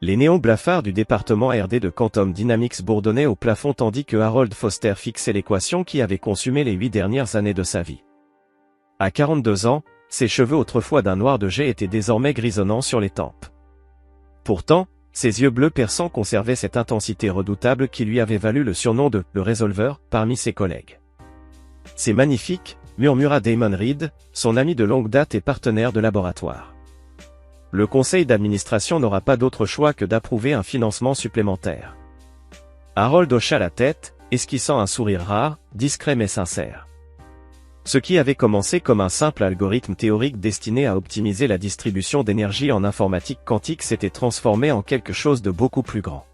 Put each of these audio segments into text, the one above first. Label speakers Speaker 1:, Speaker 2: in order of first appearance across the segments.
Speaker 1: Les néons blafards du département RD de Quantum Dynamics bourdonnaient au plafond tandis que Harold Foster fixait l'équation qui avait consumé les 8 dernières années de sa vie. À 42 ans, ses cheveux autrefois d'un noir de jais étaient désormais grisonnants sur les tempes. Pourtant, ses yeux bleus perçants conservaient cette intensité redoutable qui lui avait valu le surnom de « le résolveur » parmi ses collègues. « C'est magnifique », murmura Damon Reed, son ami de longue date et partenaire de laboratoire. Le conseil d'administration n'aura pas d'autre choix que d'approuver un financement supplémentaire. Harold hocha la tête, esquissant un sourire rare, discret mais sincère. Ce qui avait commencé comme un simple algorithme théorique destiné à optimiser la distribution d'énergie en informatique quantique s'était transformé en quelque chose de beaucoup plus grand.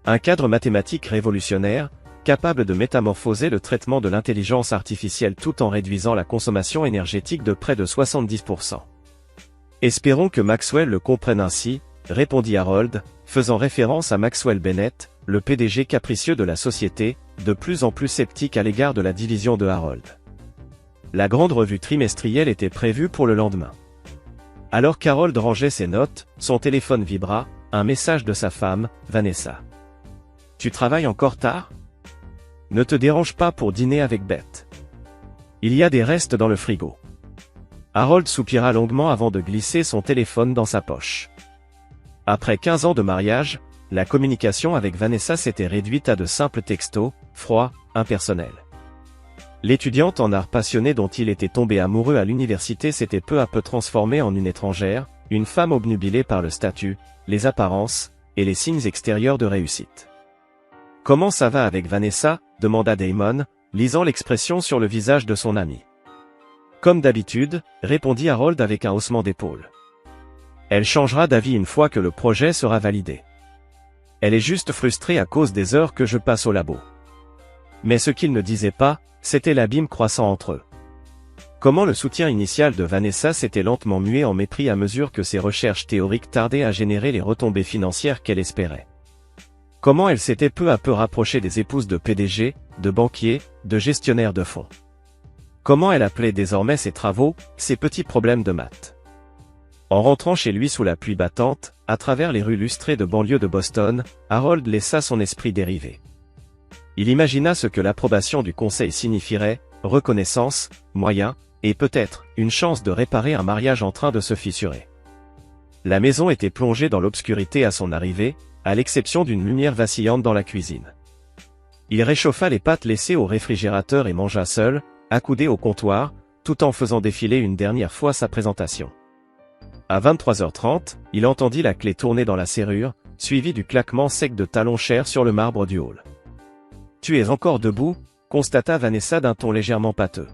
Speaker 1: Un cadre mathématique révolutionnaire, capable de métamorphoser le traitement de l'intelligence artificielle tout en réduisant la consommation énergétique de près de 70%. Espérons que Maxwell le comprenne ainsi, répondit Harold, faisant référence à Maxwell Bennett, le PDG capricieux de la société, de plus en plus sceptique à l'égard de la division de Harold. La grande revue trimestrielle était prévue pour le lendemain. Alors qu'Harold rangeait ses notes, son téléphone vibra, un message de sa femme, Vanessa. « Tu travailles encore tard ? Ne te dérange pas pour dîner avec Beth. Il y a des restes dans le frigo. » Harold soupira longuement avant de glisser son téléphone dans sa poche. Après 15 ans de mariage, la communication avec Vanessa s'était réduite à de simples textos, froids, impersonnels. L'étudiante en art passionnée dont il était tombé amoureux à l'université s'était peu à peu transformée en une étrangère, une femme obnubilée par le statut, les apparences, et les signes extérieurs de réussite. « Comment ça va avec Vanessa ?» demanda Damon, lisant l'expression sur le visage de son ami. « Comme d'habitude » répondit Harold avec un haussement d'épaule. « Elle changera d'avis une fois que le projet sera validé. Elle est juste frustrée à cause des heures que je passe au labo. » Mais ce qu'il ne disait pas, c'était l'abîme croissant entre eux. Comment le soutien initial de Vanessa s'était lentement mué en mépris à mesure que ses recherches théoriques tardaient à générer les retombées financières qu'elle espérait. Comment elle s'était peu à peu rapprochée des épouses de PDG, de banquiers, de gestionnaires de fonds. Comment elle appelait désormais ses travaux, ses petits problèmes de maths. En rentrant chez lui sous la pluie battante, à travers les rues lustrées de banlieue de Boston, Harold laissa son esprit dériver. Il imagina ce que l'approbation du conseil signifierait, reconnaissance, moyens, et peut-être, une chance de réparer un mariage en train de se fissurer. La maison était plongée dans l'obscurité à son arrivée, à l'exception d'une lumière vacillante dans la cuisine. Il réchauffa les pâtes laissées au réfrigérateur et mangea seul, accoudé au comptoir, tout en faisant défiler une dernière fois sa présentation. À 23h30, il entendit la clé tourner dans la serrure, suivi du claquement sec de talons chers sur le marbre du hall. « Tu es encore debout ?» constata Vanessa d'un ton légèrement pâteux.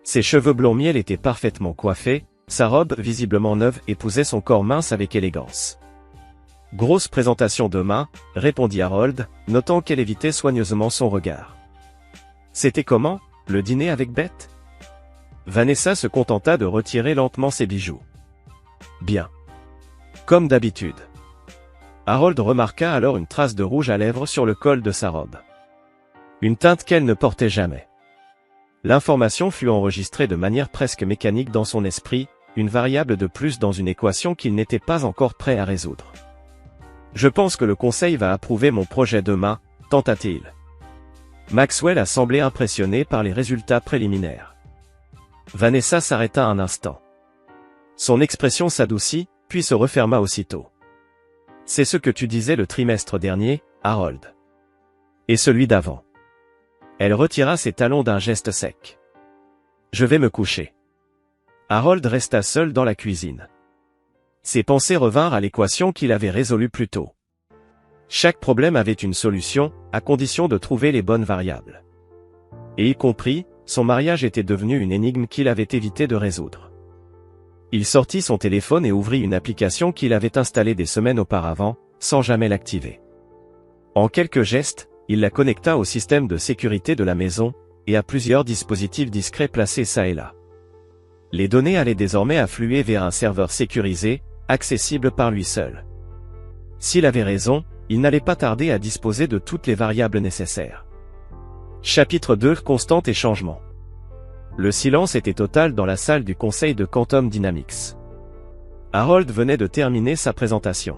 Speaker 1: Ses cheveux blond miel étaient parfaitement coiffés, sa robe, visiblement neuve, épousait son corps mince avec élégance. « Grosse présentation demain » répondit Harold, notant qu'elle évitait soigneusement son regard. « C'était comment, le dîner avec Beth ?» Vanessa se contenta de retirer lentement ses bijoux. « Bien. Comme d'habitude. » Harold remarqua alors une trace de rouge à lèvres sur le col de sa robe. Une teinte qu'elle ne portait jamais. L'information fut enregistrée de manière presque mécanique dans son esprit, une variable de plus dans une équation qu'il n'était pas encore prêt à résoudre. « Je pense que le conseil va approuver mon projet demain » tenta-t-il. Maxwell a semblé impressionné par les résultats préliminaires. Vanessa s'arrêta un instant. Son expression s'adoucit, puis se referma aussitôt. « C'est ce que tu disais le trimestre dernier, Harold. Et celui d'avant. » Elle retira ses talons d'un geste sec. « Je vais me coucher. » Harold resta seul dans la cuisine. Ses pensées revinrent à l'équation qu'il avait résolue plus tôt. Chaque problème avait une solution, à condition de trouver les bonnes variables. Et y compris, son mariage était devenu une énigme qu'il avait évité de résoudre. Il sortit son téléphone et ouvrit une application qu'il avait installée des semaines auparavant, sans jamais l'activer. En quelques gestes, il la connecta au système de sécurité de la maison, et à plusieurs dispositifs discrets placés çà et là. Les données allaient désormais affluer vers un serveur sécurisé, accessible par lui seul. S'il avait raison, il n'allait pas tarder à disposer de toutes les variables nécessaires. Chapitre 2 : Constante et changement. Le silence était total dans la salle du conseil de Quantum Dynamics. Harold venait de terminer sa présentation.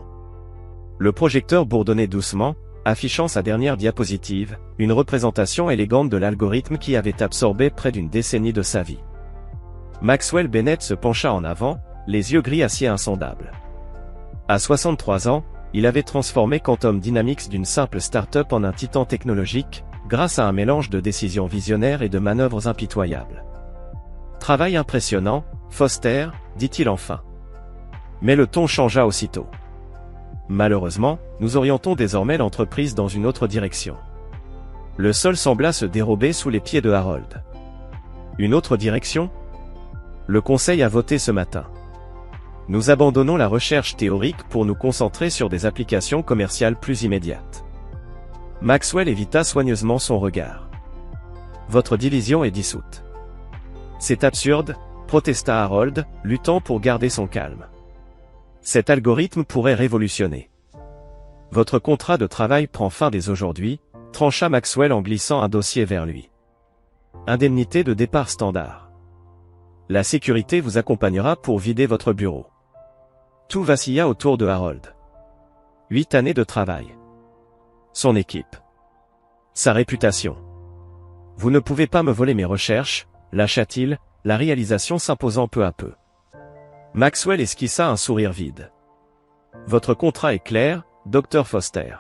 Speaker 1: Le projecteur bourdonnait doucement, affichant sa dernière diapositive, une représentation élégante de l'algorithme qui avait absorbé près d'une décennie de sa vie. Maxwell Bennett se pencha en avant, les yeux gris acier insondables. À 63 ans, il avait transformé Quantum Dynamics d'une simple start-up en un titan technologique, grâce à un mélange de décisions visionnaires et de manœuvres impitoyables. Travail impressionnant, Foster, dit-il enfin. Mais le ton changea aussitôt. Malheureusement, nous orientons désormais l'entreprise dans une autre direction. Le sol sembla se dérober sous les pieds de Harold. Une autre direction? Le conseil a voté ce matin. Nous abandonnons la recherche théorique pour nous concentrer sur des applications commerciales plus immédiates. Maxwell évita soigneusement son regard. Votre division est dissoute. C'est absurde, protesta Harold, luttant pour garder son calme. Cet algorithme pourrait révolutionner. Votre contrat de travail prend fin dès aujourd'hui, trancha Maxwell en glissant un dossier vers lui. Indemnité de départ standard. La sécurité vous accompagnera pour vider votre bureau. Tout vacilla autour de Harold. 8 années de travail. Son équipe. Sa réputation. Vous ne pouvez pas me voler mes recherches, lâcha-t-il, la réalisation s'imposant peu à peu. Maxwell esquissa un sourire vide. Votre contrat est clair, Dr Foster.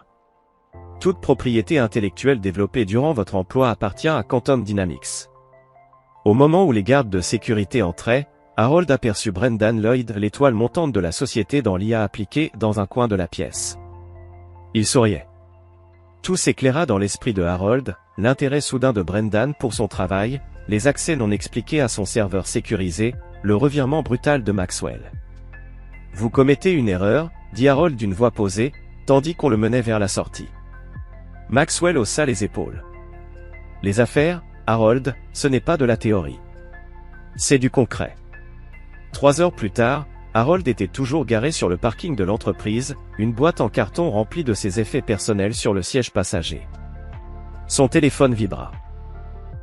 Speaker 1: Toute propriété intellectuelle développée durant votre emploi appartient à Quantum Dynamics. Au moment où les gardes de sécurité entraient, Harold aperçut Brendan Lloyd, l'étoile montante de la société dans l'IA appliquée, dans un coin de la pièce. Il souriait. Tout s'éclaira dans l'esprit de Harold, l'intérêt soudain de Brendan pour son travail, les accès non expliqués à son serveur sécurisé, le revirement brutal de Maxwell. Vous commettez une erreur, dit Harold d'une voix posée, tandis qu'on le menait vers la sortie. Maxwell haussa les épaules. Les affaires, Harold, ce n'est pas de la théorie. C'est du concret. 3 heures plus tard, Harold était toujours garé sur le parking de l'entreprise, une boîte en carton remplie de ses effets personnels sur le siège passager. Son téléphone vibra.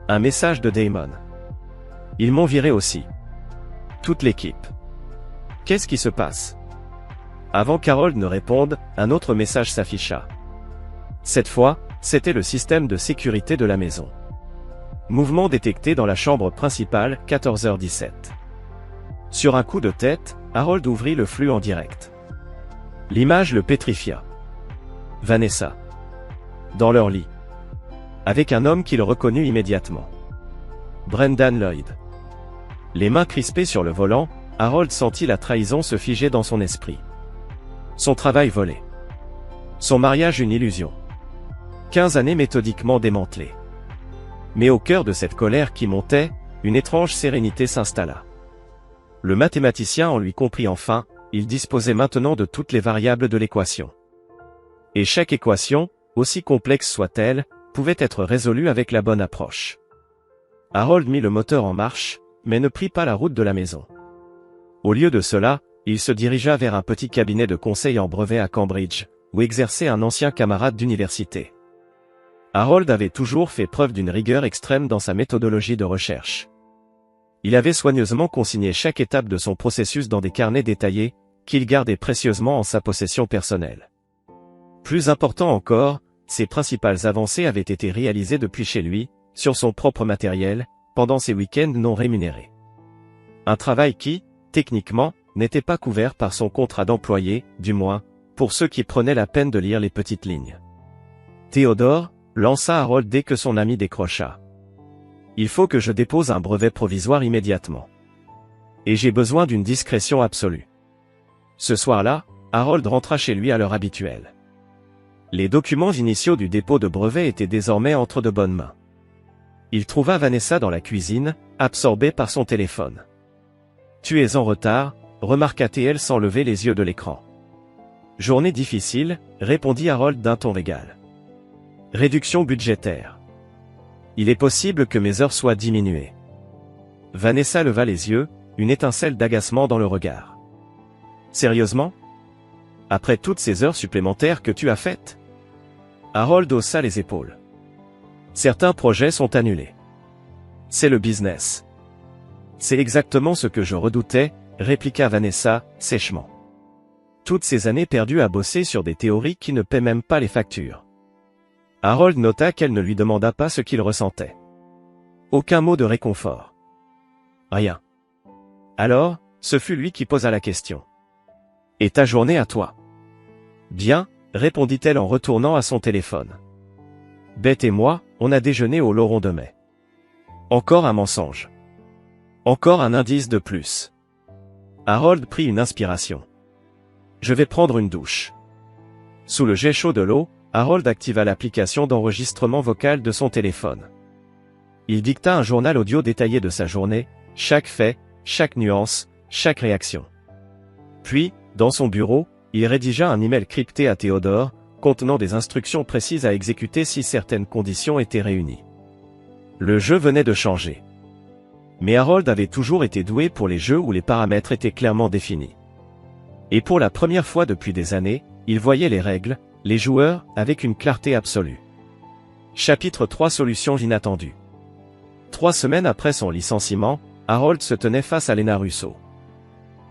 Speaker 1: Un message de Damon. Ils m'ont viré aussi. Toute l'équipe. Qu'est-ce qui se passe? Avant qu'Harold ne réponde, un autre message s'afficha. Cette fois, c'était le système de sécurité de la maison. Mouvement détecté dans la chambre principale, 14h17. Sur un coup de tête, Harold ouvrit le flux en direct. L'image le pétrifia. Vanessa. Dans leur lit. Avec un homme qu'il reconnut immédiatement. Brendan Lloyd. Les mains crispées sur le volant, Harold sentit la trahison se figer dans son esprit. Son travail volé. Son mariage une illusion. 15 années méthodiquement démantelées. Mais au cœur de cette colère qui montait, une étrange sérénité s'installa. Le mathématicien en lui comprit enfin, il disposait maintenant de toutes les variables de l'équation. Et chaque équation, aussi complexe soit-elle, pouvait être résolue avec la bonne approche. Harold mit le moteur en marche, mais ne prit pas la route de la maison. Au lieu de cela, il se dirigea vers un petit cabinet de conseil en brevet à Cambridge, où exerçait un ancien camarade d'université. Harold avait toujours fait preuve d'une rigueur extrême dans sa méthodologie de recherche. Il avait soigneusement consigné chaque étape de son processus dans des carnets détaillés, qu'il gardait précieusement en sa possession personnelle. Plus important encore, ses principales avancées avaient été réalisées depuis chez lui, sur son propre matériel, pendant ses week-ends non rémunérés. Un travail qui, techniquement, n'était pas couvert par son contrat d'employé, du moins, pour ceux qui prenaient la peine de lire les petites lignes. Théodore, lança Harold dès que son ami décrocha. Il faut que je dépose un brevet provisoire immédiatement. Et j'ai besoin d'une discrétion absolue. Ce soir-là, Harold rentra chez lui à l'heure habituelle. Les documents initiaux du dépôt de brevet étaient désormais entre de bonnes mains. Il trouva Vanessa dans la cuisine, absorbée par son téléphone. « Tu es en retard », remarqua-t-elle sans lever les yeux de l'écran. « Journée difficile », répondit Harold d'un ton égal. « Réduction budgétaire. Il est possible que mes heures soient diminuées. » Vanessa leva les yeux, une étincelle d'agacement dans le regard. « Sérieusement? Après toutes ces heures supplémentaires que tu as faites ?» Harold haussa les épaules. « Certains projets sont annulés. C'est le business. » « C'est exactement ce que je redoutais, » répliqua Vanessa, sèchement. « Toutes ces années perdues à bosser sur des théories qui ne paient même pas les factures. Harold nota qu'elle ne lui demanda pas ce qu'il ressentait. Aucun mot de réconfort. Rien. Alors, ce fut lui qui posa la question. « Et ta journée à toi ?» « Bien, » répondit-elle en retournant à son téléphone. « Beth et moi, on a déjeuné au Laurent de Mai. » Encore un mensonge. Encore un indice de plus. Harold prit une inspiration. « Je vais prendre une douche. » Sous le jet chaud de l'eau, Harold activa l'application d'enregistrement vocal de son téléphone. Il dicta un journal audio détaillé de sa journée, chaque fait, chaque nuance, chaque réaction. Puis, dans son bureau, il rédigea un email crypté à Théodore, contenant des instructions précises à exécuter si certaines conditions étaient réunies. Le jeu venait de changer. Mais Harold avait toujours été doué pour les jeux où les paramètres étaient clairement définis. Et pour la première fois depuis des années, il voyait les règles, les joueurs, avec une clarté absolue. Chapitre 3 Solutions inattendues. 3 semaines après son licenciement, Harold se tenait face à Lena Russo.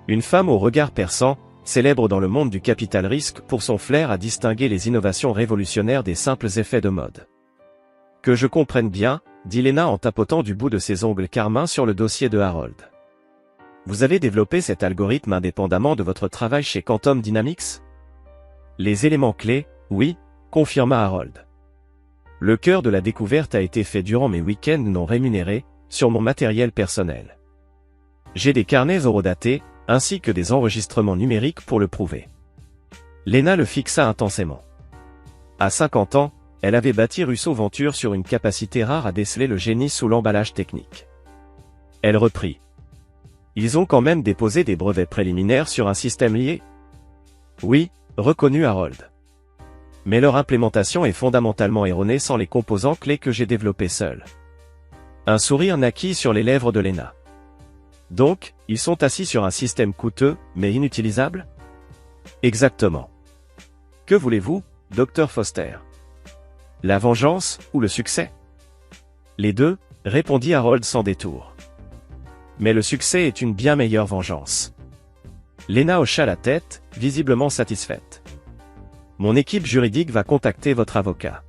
Speaker 1: Une femme au regard perçant, célèbre dans le monde du capital risque pour son flair à distinguer les innovations révolutionnaires des simples effets de mode. « Que je comprenne bien », dit Lena en tapotant du bout de ses ongles carmins sur le dossier de Harold. « Vous avez développé cet algorithme indépendamment de votre travail chez Quantum Dynamics ?» Les éléments clés, oui, confirma Harold. Le cœur de la découverte a été fait durant mes week-ends non rémunérés, sur mon matériel personnel. J'ai des carnets horodatés, ainsi que des enregistrements numériques pour le prouver. Lena le fixa intensément. À 50 ans, elle avait bâti Russo Venture sur une capacité rare à déceler le génie sous l'emballage technique. Elle reprit. Ils ont quand même déposé des brevets préliminaires sur un système lié ? Oui, reconnut Harold. Mais leur implémentation est fondamentalement erronée sans les composants clés que j'ai développés seul. Un sourire naquit sur les lèvres de Lena. Donc, ils sont assis sur un système coûteux, mais inutilisable ? Exactement. Que voulez-vous, Dr Foster ? La vengeance, ou le succès ? Les deux, répondit Harold sans détour. Mais le succès est une bien meilleure vengeance. Lena hocha la tête, visiblement satisfaite. Mon équipe juridique va contacter votre avocat.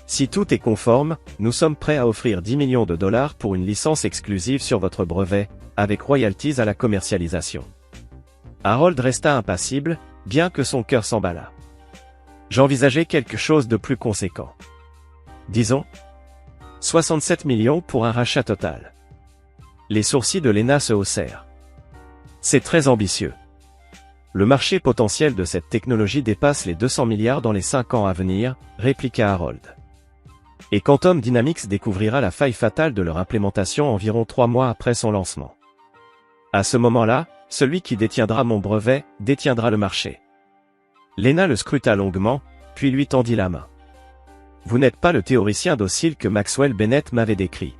Speaker 1: Si tout est conforme, nous sommes prêts à offrir 10 millions de dollars pour une licence exclusive sur votre brevet, avec royalties à la commercialisation. Harold resta impassible, bien que son cœur s'emballât. J'envisageais quelque chose de plus conséquent. Disons 67 millions pour un rachat total. Les sourcils de Lena se haussèrent. C'est très ambitieux. Le marché potentiel de cette technologie dépasse les 200 milliards dans les 5 ans à venir, répliqua Harold. Et Quantum Dynamics découvrira la faille fatale de leur implémentation environ 3 mois après son lancement. À ce moment-là, celui qui détiendra mon brevet, détiendra le marché. Lena le scruta longuement, puis lui tendit la main. Vous n'êtes pas le théoricien docile que Maxwell Bennett m'avait décrit.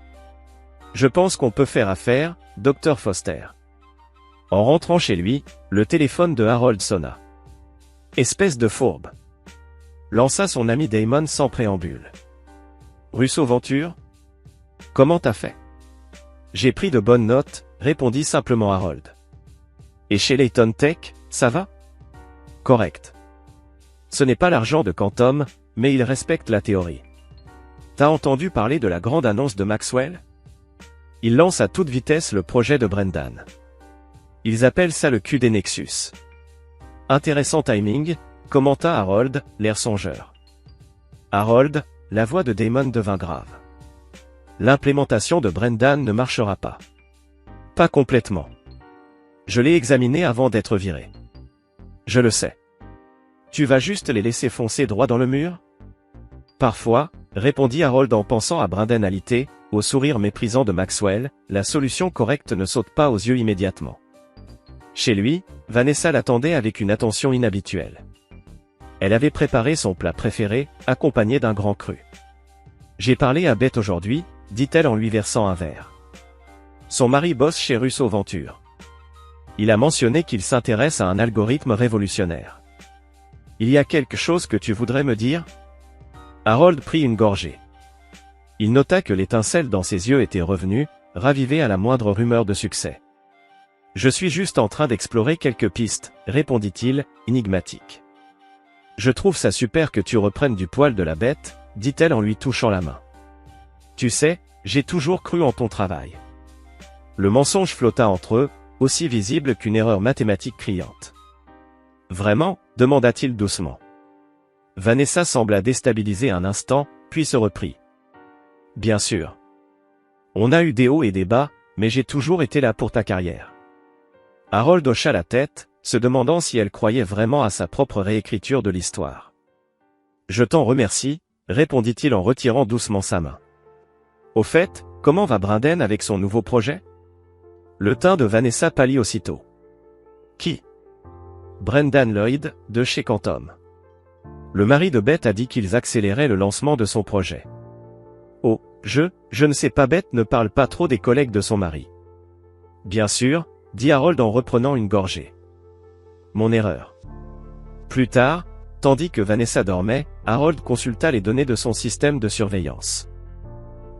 Speaker 1: Je pense qu'on peut faire affaire, Dr Foster. En rentrant chez lui, le téléphone de Harold sonna. Espèce de fourbe. Lança son ami Damon sans préambule. Russo Venture ? Comment t'as fait ? J'ai pris de bonnes notes, répondit simplement Harold. Et chez Layton Tech, ça va ? Correct. Ce n'est pas l'argent de Quantum, mais il respecte la théorie. T'as entendu parler de la grande annonce de Maxwell ? Il lance à toute vitesse le projet de Brendan. Ils appellent ça le QD Nexus. Intéressant timing, commenta Harold, l'air songeur. Harold, la voix de Damon devint grave. L'implémentation de Brendan ne marchera pas. Pas complètement. Je l'ai examiné avant d'être viré. Je le sais. Tu vas juste les laisser foncer droit dans le mur ? Parfois, répondit Harold en pensant à Brendan alité, au sourire méprisant de Maxwell, la solution correcte ne saute pas aux yeux immédiatement. Chez lui, Vanessa l'attendait avec une attention inhabituelle. Elle avait préparé son plat préféré, accompagné d'un grand cru. J'ai parlé à Beth aujourd'hui, dit-elle en lui versant un verre. Son mari bosse chez Russo Venture. Il a mentionné qu'il s'intéresse à un algorithme révolutionnaire. Il y a quelque chose que tu voudrais me dire ? Harold prit une gorgée. Il nota que l'étincelle dans ses yeux était revenue, ravivée à la moindre rumeur de succès. Je suis juste en train d'explorer quelques pistes, répondit-il, énigmatique. Je trouve ça super que tu reprennes du poil de la bête, dit-elle en lui touchant la main. Tu sais, j'ai toujours cru en ton travail. Le mensonge flotta entre eux, aussi visible qu'une erreur mathématique criante. Vraiment, demanda-t-il doucement. Vanessa sembla déstabilisée un instant, puis se reprit. Bien sûr. On a eu des hauts et des bas, mais j'ai toujours été là pour ta carrière. Harold hocha la tête, se demandant si elle croyait vraiment à sa propre réécriture de l'histoire. Je t'en remercie, répondit-il en retirant doucement sa main. Au fait, comment va Brendan avec son nouveau projet? Le teint de Vanessa pâlit aussitôt. Qui? Brendan Lloyd, de chez Quantum. Le mari de Beth a dit qu'ils accéléraient le lancement de son projet. Oh, je ne sais pas, Beth ne parle pas trop des collègues de son mari. Bien sûr, dit Harold en reprenant une gorgée. Mon erreur. Plus tard, tandis que Vanessa dormait, Harold consulta les données de son système de surveillance.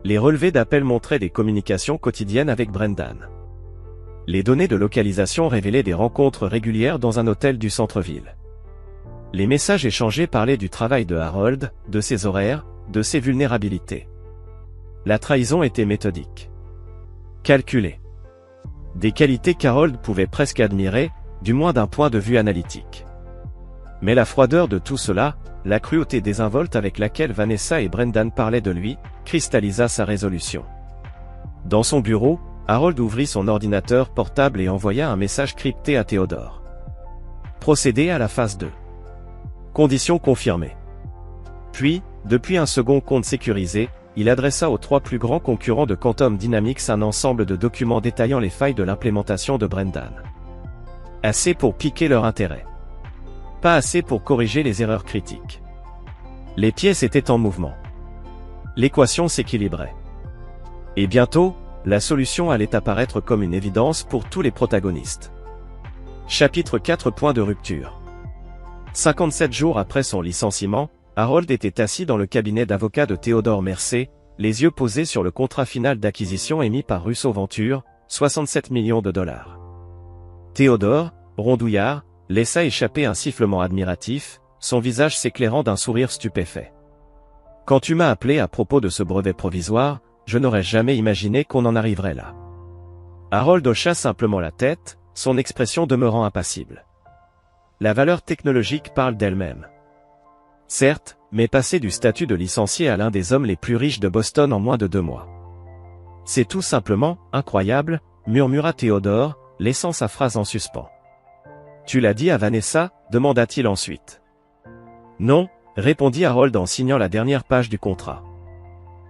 Speaker 1: Les relevés d'appels montraient des communications quotidiennes avec Brendan. Les données de localisation révélaient des rencontres régulières dans un hôtel du centre-ville. Les messages échangés parlaient du travail de Harold, de ses horaires, de ses vulnérabilités. La trahison était méthodique. Calculée. Des qualités qu'Harold pouvait presque admirer, du moins d'un point de vue analytique. Mais la froideur de tout cela, la cruauté désinvolte avec laquelle Vanessa et Brendan parlaient de lui, cristallisa sa résolution. Dans son bureau, Harold ouvrit son ordinateur portable et envoya un message crypté à Theodore. Procéder à la phase 2. Conditions confirmées. Puis, depuis un second compte sécurisé, il adressa aux 3 plus grands concurrents de Quantum Dynamics un ensemble de documents détaillant les failles de l'implémentation de Brendan. Assez pour piquer leur intérêt. Pas assez pour corriger les erreurs critiques. Les pièces étaient en mouvement. L'équation s'équilibrait. Et bientôt, la solution allait apparaître comme une évidence pour tous les protagonistes. Chapitre 4. Point de rupture. 57 jours après son licenciement, Harold était assis dans le cabinet d'avocat de Theodore Mercer, les yeux posés sur le contrat final d'acquisition émis par Russo Venture, 67 millions de dollars. Theodore, rondouillard, laissa échapper un sifflement admiratif, son visage s'éclairant d'un sourire stupéfait. Quand tu m'as appelé à propos de ce brevet provisoire, je n'aurais jamais imaginé qu'on en arriverait là. Harold hocha simplement la tête, son expression demeurant impassible. La valeur technologique parle d'elle-même. Certes, mais passer du statut de licencié à l'un des hommes les plus riches de Boston en moins de 2 mois. C'est tout simplement incroyable, murmura Theodore, laissant sa phrase en suspens. Tu l'as dit à Vanessa, demanda-t-il ensuite. Non, répondit Harold en signant la dernière page du contrat.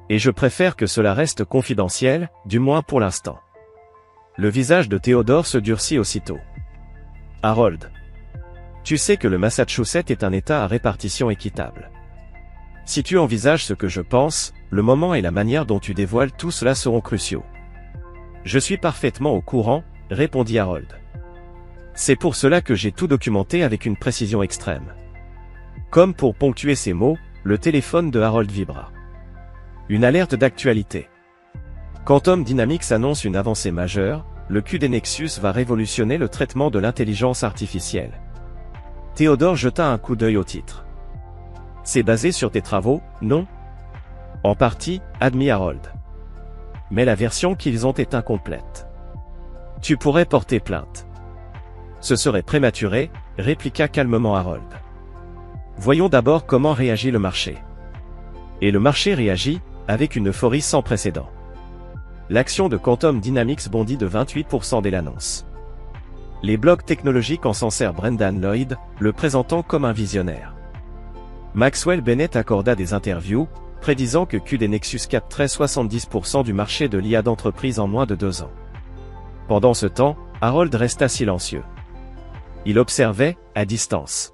Speaker 1: Et je préfère que cela reste confidentiel, du moins pour l'instant. Le visage de Theodore se durcit aussitôt. Harold. Tu sais que le Massachusetts est un État à répartition équitable. Si tu envisages ce que je pense, le moment et la manière dont tu dévoiles tout cela seront cruciaux. Je suis parfaitement au courant, répondit Harold. C'est pour cela que j'ai tout documenté avec une précision extrême. Comme pour ponctuer ces mots, le téléphone de Harold vibra. Une alerte d'actualité. Quantum Dynamics annonce une avancée majeure, le QD Nexus va révolutionner le traitement de l'intelligence artificielle. Theodore jeta un coup d'œil au titre. C'est basé sur tes travaux, non? En partie, admit Harold. Mais la version qu'ils ont est incomplète. Tu pourrais porter plainte. Ce serait prématuré, répliqua calmement Harold. Voyons d'abord comment réagit le marché. Et le marché réagit, avec une euphorie sans précédent. L'action de Quantum Dynamics bondit de 28% dès l'annonce. Les blogs technologiques encensèrent Brendan Lloyd, le présentant comme un visionnaire. Maxwell Bennett accorda des interviews, prédisant que QD Nexus capterait 70% du marché de l'IA d'entreprise en moins de 2 ans. Pendant ce temps, Harold resta silencieux. Il observait, à distance.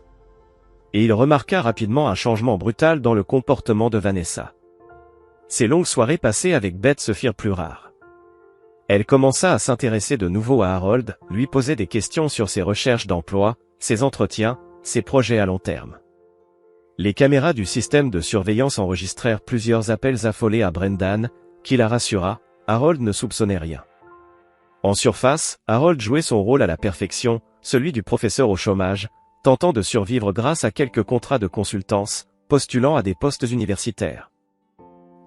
Speaker 1: Et il remarqua rapidement un changement brutal dans le comportement de Vanessa. Ses longues soirées passées avec Beth se firent plus rares. Elle commença à s'intéresser de nouveau à Harold, lui posait des questions sur ses recherches d'emploi, ses entretiens, ses projets à long terme. Les caméras du système de surveillance enregistrèrent plusieurs appels affolés à Brendan, qui la rassura, Harold ne soupçonnait rien. En surface, Harold jouait son rôle à la perfection, celui du professeur au chômage, tentant de survivre grâce à quelques contrats de consultance, postulant à des postes universitaires.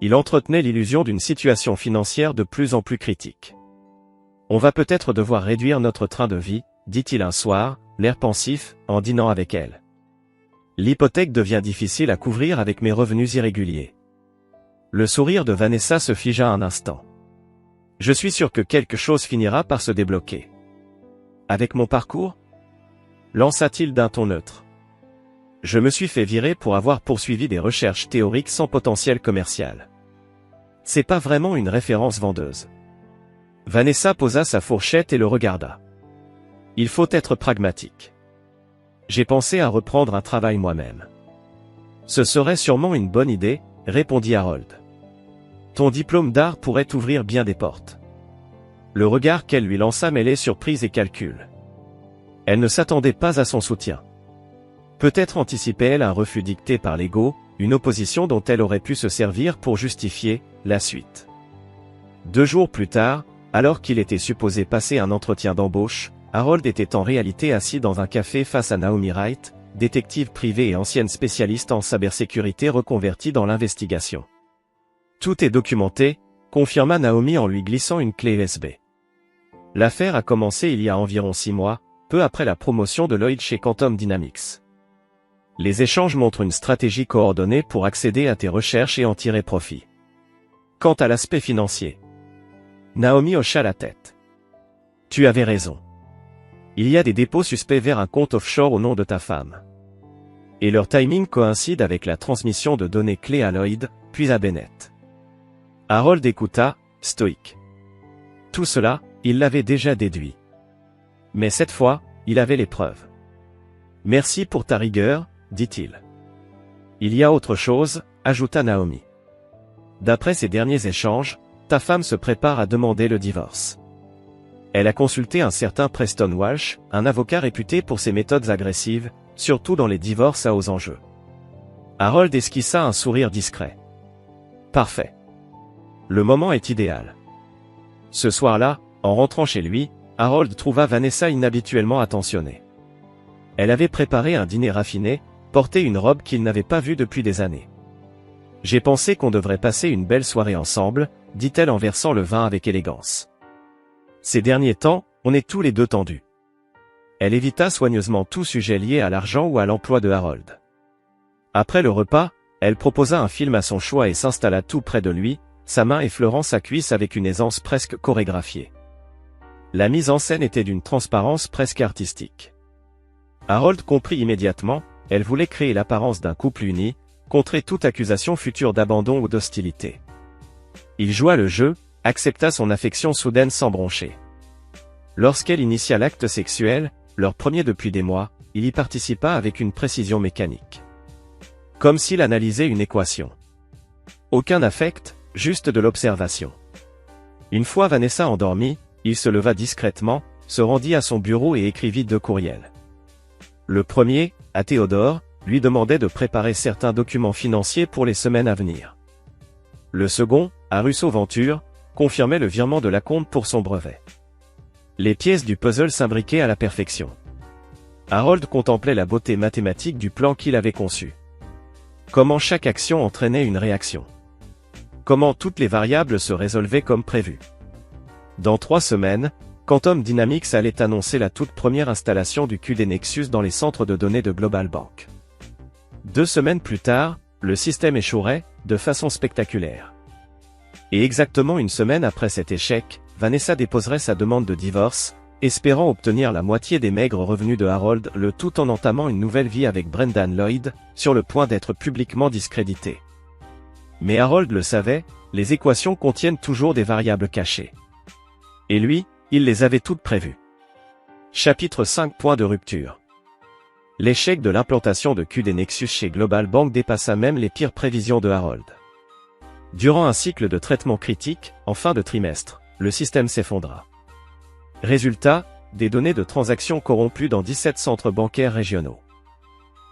Speaker 1: Il entretenait l'illusion d'une situation financière de plus en plus critique. « On va peut-être devoir réduire notre train de vie », dit-il un soir, l'air pensif, en dînant avec elle. « L'hypothèque devient difficile à couvrir avec mes revenus irréguliers. » Le sourire de Vanessa se figea un instant. « Je suis sûr que quelque chose finira par se débloquer. »« Avec mon parcours ?» lança-t-il d'un ton neutre. « Je me suis fait virer pour avoir poursuivi des recherches théoriques sans potentiel commercial. » C'est pas vraiment une référence vendeuse. Vanessa posa sa fourchette et le regarda. « Il faut être pragmatique. J'ai pensé à reprendre un travail moi-même. »« Ce serait sûrement une bonne idée, » répondit Harold. « Ton diplôme d'art pourrait t'ouvrir bien des portes. » Le regard qu'elle lui lança mêlait surprise et calcul. Elle ne s'attendait pas à son soutien. Peut-être anticipait-elle un refus dicté par l'ego, une opposition dont elle aurait pu se servir pour justifier la suite. 2 jours plus tard, alors qu'il était supposé passer un entretien d'embauche, Harold était en réalité assis dans un café face à Naomi Wright, détective privée et ancienne spécialiste en cybersécurité reconvertie dans l'investigation. « Tout est documenté », confirma Naomi en lui glissant une clé USB. L'affaire a commencé il y a environ 6 mois, peu après la promotion de Lloyd chez Quantum Dynamics. Les échanges montrent une stratégie coordonnée pour accéder à tes recherches et en tirer profit. Quant à l'aspect financier, Naomi hocha la tête. Tu avais raison. Il y a des dépôts suspects vers un compte offshore au nom de ta femme. Et leur timing coïncide avec la transmission de données clés à Lloyd, puis à Bennett. Harold écouta, stoïque. Tout cela, il l'avait déjà déduit. Mais cette fois, il avait les preuves. Merci pour ta rigueur, dit-il. Il y a autre chose, ajouta Naomi. D'après ces derniers échanges, ta femme se prépare à demander le divorce. Elle a consulté un certain Preston Walsh, un avocat réputé pour ses méthodes agressives, surtout dans les divorces à hauts enjeux. Harold esquissa un sourire discret. Parfait. Le moment est idéal. Ce soir-là, en rentrant chez lui, Harold trouva Vanessa inhabituellement attentionnée. Elle avait préparé un dîner raffiné, porté une robe qu'il n'avait pas vue depuis des années. « J'ai pensé qu'on devrait passer une belle soirée ensemble », dit-elle en versant le vin avec élégance. Ces derniers temps, on est tous les deux tendus. Elle évita soigneusement tout sujet lié à l'argent ou à l'emploi de Harold. Après le repas, elle proposa un film à son choix et s'installa tout près de lui, sa main effleurant sa cuisse avec une aisance presque chorégraphiée. La mise en scène était d'une transparence presque artistique. Harold comprit immédiatement, elle voulait créer l'apparence d'un couple uni, contrer toute accusation future d'abandon ou d'hostilité. Il joua le jeu, accepta son affection soudaine sans broncher. Lorsqu'elle initia l'acte sexuel, leur premier depuis des mois, il y participa avec une précision mécanique. Comme s'il analysait une équation. Aucun affect, juste de l'observation. Une fois Vanessa endormie, il se leva discrètement, se rendit à son bureau et écrivit 2 courriels. Le premier, à Théodore, lui demandait de préparer certains documents financiers pour les semaines à venir. Le second, à Russo Venture, confirmait le virement de l'acompte pour son brevet. Les pièces du puzzle s'imbriquaient à la perfection. Harold contemplait la beauté mathématique du plan qu'il avait conçu. Comment chaque action entraînait une réaction. Comment toutes les variables se résolvaient comme prévu. Dans 3 semaines, Quantum Dynamics allait annoncer la toute première installation du QD Nexus dans les centres de données de Global Bank. 2 semaines plus tard, le système échouerait, de façon spectaculaire. Et exactement 1 semaine après cet échec, Vanessa déposerait sa demande de divorce, espérant obtenir la moitié des maigres revenus de Harold, le tout en entamant une nouvelle vie avec Brendan Lloyd, sur le point d'être publiquement discrédité. Mais Harold le savait, les équations contiennent toujours des variables cachées. Et lui, il les avait toutes prévues. Chapitre 5. Point de rupture. L'échec de l'implantation de QD Nexus chez Global Bank dépassa même les pires prévisions de Harold. Durant un cycle de traitement critique, en fin de trimestre, le système s'effondra. Résultat, des données de transactions corrompues dans 17 centres bancaires régionaux.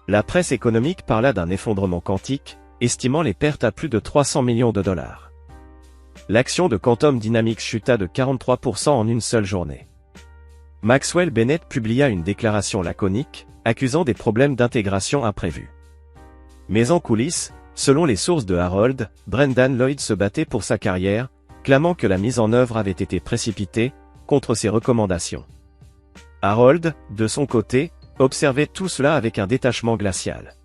Speaker 1: La presse économique parla d'un effondrement quantique, estimant les pertes à plus de 300 millions de dollars. l'action de Quantum Dynamics chuta de 43% en une seule journée. Maxwell Bennett publia une déclaration laconique, accusant des problèmes d'intégration imprévus. Mais en coulisses, selon les sources de Harold, Brendan Lloyd se battait pour sa carrière, clamant que la mise en œuvre avait été précipitée, contre ses recommandations. Harold, de son côté, observait tout cela avec un détachement glacial.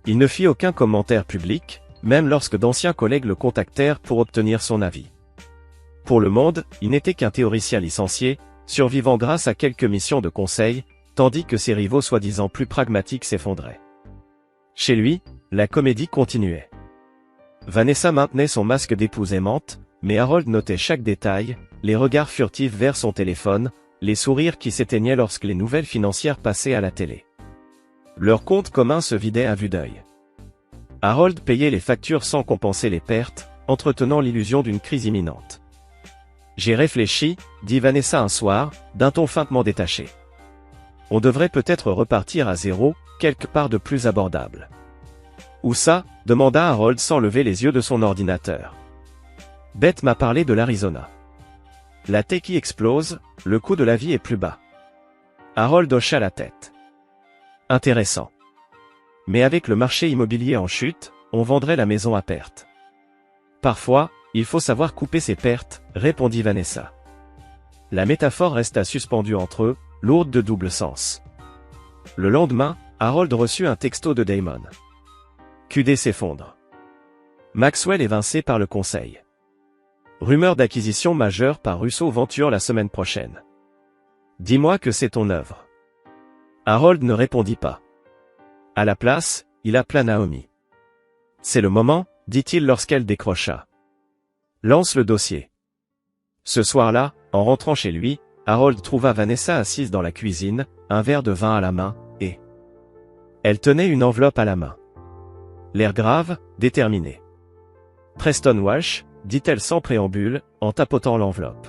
Speaker 1: Il ne fit aucun commentaire public, même lorsque d'anciens collègues le contactèrent pour obtenir son avis. Pour le Monde, il n'était qu'un théoricien licencié, survivant grâce à quelques missions de conseil, tandis que ses rivaux soi-disant plus pragmatiques s'effondraient. Chez lui, la comédie continuait. Vanessa maintenait son masque d'épouse aimante, mais Harold notait chaque détail, les regards furtifs vers son téléphone, les sourires qui s'éteignaient lorsque les nouvelles financières passaient à la télé. Leur compte commun se vidait à vue d'œil. Harold payait les factures sans compenser les pertes, entretenant l'illusion d'une crise imminente. « J'ai réfléchi », dit Vanessa un soir, d'un ton feintement détaché. « On devrait peut-être repartir à zéro, quelque part de plus abordable. »« Où ça ?» demanda Harold sans lever les yeux de son ordinateur. « Beth m'a parlé de l'Arizona. La techie explose, le coût de la vie est plus bas. » Harold hocha la tête. « Intéressant. Mais avec le marché immobilier en chute, on vendrait la maison à perte. »« Parfois, il faut savoir couper ses pertes, » répondit Vanessa. La métaphore resta suspendue entre eux, lourde de double sens. Le lendemain, Harold reçut un texto de Damon. QD s'effondre. Maxwell évincé par le conseil. Rumeur d'acquisition majeure par Russo Venture la semaine prochaine. Dis-moi que c'est ton œuvre. Harold ne répondit pas. À la place, il appela Naomi. C'est le moment, dit-il lorsqu'elle décrocha. Lance le dossier. Ce soir-là, en rentrant chez lui, Harold trouva Vanessa assise dans la cuisine, un verre de vin à la main, et elle tenait une enveloppe à la main. L'air grave, déterminé. Preston Walsh, dit-elle sans préambule, en tapotant l'enveloppe.